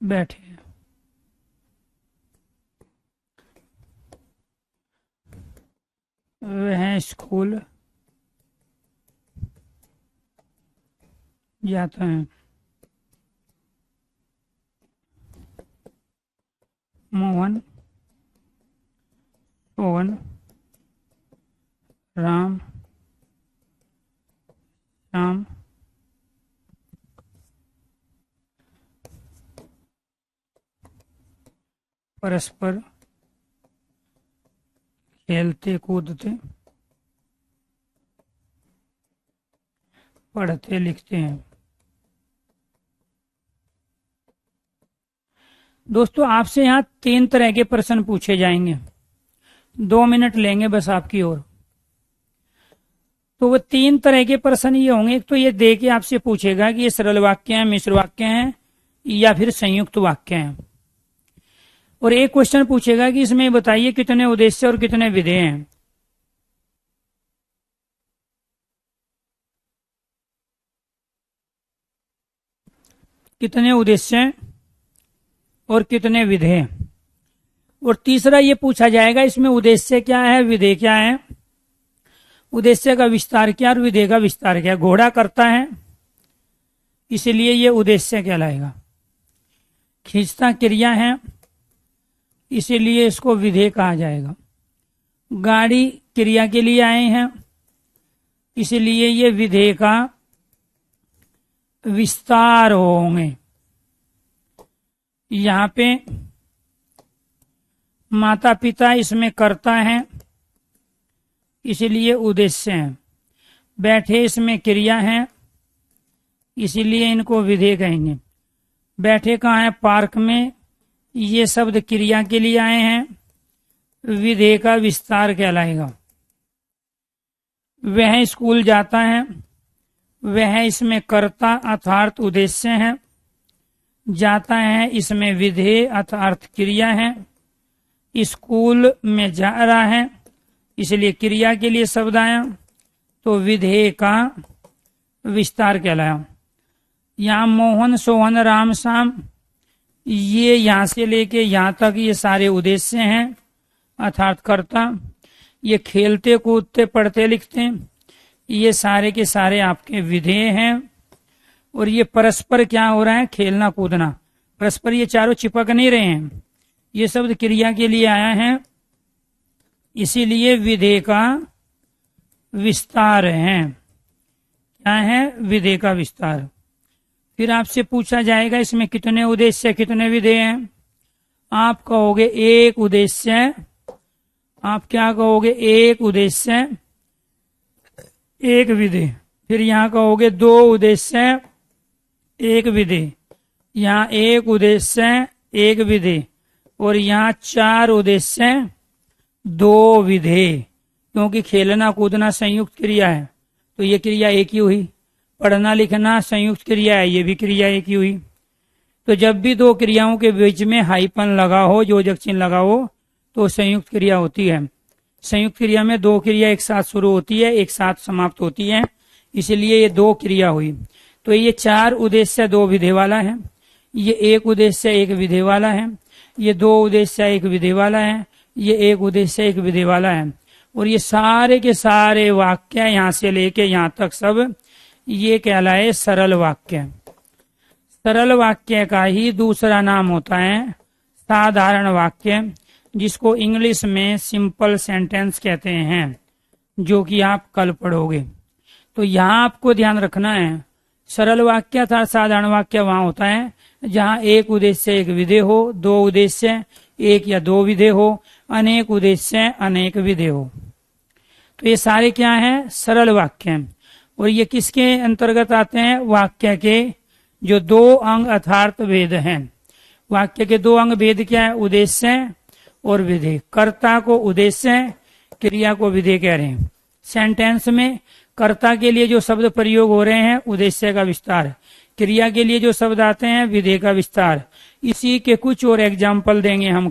बैठे। वह स्कूल जाता है। मोहन, पवन, राम, श्याम परस्पर खेलते कूदते पढ़ते लिखते हैं। दोस्तों, आपसे यहाँ 3 तरह के प्रश्न पूछे जाएंगे, 2 मिनट लेंगे बस आपकी ओर। तो वो 3 तरह के प्रश्न ये होंगे, एक तो ये दे के आपसे पूछेगा कि ये सरल वाक्य हैं, मिश्र वाक्य हैं या फिर संयुक्त वाक्य हैं, और एक क्वेश्चन पूछेगा कि इसमें बताइए कितने उद्देश्य और कितने विधेय हैं। कितने उद्देश्य और कितने विधेय। और तीसरा ये पूछा जाएगा इसमें उद्देश्य क्या है, विधेय क्या है, उद्देश्य का विस्तार क्या और विधेय का विस्तार क्या। घोड़ा करता है इसलिए ये उद्देश्य कहलाएगा, खींचता क्रिया है इसीलिए इसको विधेय कहा जाएगा, गाड़ी क्रिया के लिए आए हैं इसलिए ये विधेय का विस्तार होंगे। यहाँ पे माता पिता इसमें कर्ता है इसलिए उद्देश्य है, बैठे इसमें क्रिया है इसीलिए इनको विधेय कहेंगे। बैठे कहाँ है, पार्क में, ये शब्द क्रिया के लिए आए हैं, विधेय का विस्तार कहलाएगा। वह स्कूल जाता है, वह इसमें कर्ता अर्थात उद्देश्य है, जाता है इसमें विधेय अर्थात क्रिया है, स्कूल में जा रहा है इसलिए क्रिया के लिए शब्द आया तो विधेय का विस्तार कहलाया। यहाँ मोहन सोहन राम श्याम, ये यहाँ से लेके यहाँ तक ये सारे उद्देश्य हैं अर्थात कर्ता। ये खेलते कूदते पढ़ते लिखते, ये सारे के सारे आपके विधेय हैं। और ये परस्पर क्या हो रहा है, खेलना कूदना, परस्पर ये चारों चिपक नहीं रहे हैं। ये शब्द क्रिया के लिए आया है, इसीलिए विधेय का विस्तार है। क्या है, विधेय का विस्तार। फिर आपसे पूछा जाएगा इसमें कितने उद्देश्य कितने विधेय हैं। आप कहोगे एक उद्देश्य, आप क्या कहोगे, एक उद्देश्य एक विधेय। फिर यहाँ कहोगे दो उद्देश्य एक विधेय, यहाँ एक उद्देश्य एक विधेय, और यहाँ चार उद्देश्य दो विधेय। क्योंकि खेलना कूदना संयुक्त क्रिया है तो ये क्रिया एक ही हुई, पढ़ना लिखना संयुक्त क्रिया है, ये भी क्रिया एक ही हुई। तो जब भी दो क्रियाओं के बीच में हाइपन लगा हो, योजक चिन्ह लगा हो, तो संयुक्त क्रिया होती है। संयुक्त क्रिया में दो क्रिया एक साथ शुरू होती है, एक साथ समाप्त होती है, इसलिए ये दो क्रिया हुई। तो ये चार उद्देश्य दो विधेय वाला है, ये एक उद्देश्य एक विधेय वाला है, ये दो उद्देश्य एक विधेय वाला है, ये एक उद्देश्य एक विधेय वाला है। और ये सारे के सारे वाक्य यहाँ से लेके यहाँ तक सब ये कहलाए सरल वाक्य। सरल वाक्य का ही दूसरा नाम होता है साधारण वाक्य, जिसको इंग्लिश में सिंपल सेंटेंस कहते हैं, जो कि आप कल पढ़ोगे। तो यहाँ आपको ध्यान रखना है, सरल वाक्य था साधारण वाक्य वहां होता है जहाँ एक उद्देश्य एक विधेय हो, दो उद्देश्य एक या दो विधेय हो, अनेक उद्देश्य अनेक विधेय हो। तो ये सारे क्या हैं, सरल वाक्य। और ये किसके अंतर्गत आते हैं, वाक्य के जो दो अंग अर्थात भेद हैं। वाक्य के दो अंग भेद क्या है, उद्देश्य और विधेय। कर्ता को उद्देश्य, क्रिया को विधेय कह रहे हैं। सेंटेंस में कर्ता के लिए जो शब्द प्रयोग हो रहे हैं उद्देश्य का विस्तार, क्रिया के लिए जो शब्द आते हैं विधेय का विस्तार। इसी के कुछ और एग्जाम्पल देंगे हम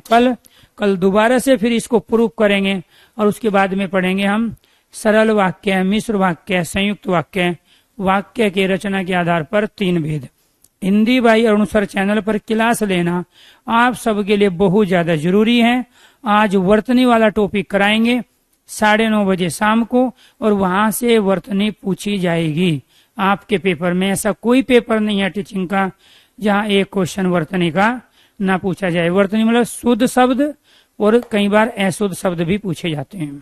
कल दोबारा से, फिर इसको प्रूफ करेंगे और उसके बाद में पढ़ेंगे हम सरल वाक्य, मिश्र वाक्य, संयुक्त वाक्य, वाक्य के रचना के आधार पर तीन भेद। हिंदी भाई अरुण सर चैनल पर क्लास लेना आप सबके लिए बहुत ज्यादा जरूरी है। आज वर्तनी वाला टॉपिक कराएंगे 9:30 बजे शाम को, और वहां से वर्तनी पूछी जाएगी आपके पेपर में। ऐसा कोई पेपर नहीं है टीचिंग का जहां एक क्वेश्चन वर्तनी का ना पूछा जाए। वर्तनी मतलब शुद्ध शब्द और कई बार अशुद्ध शब्द भी पूछे जाते हैं।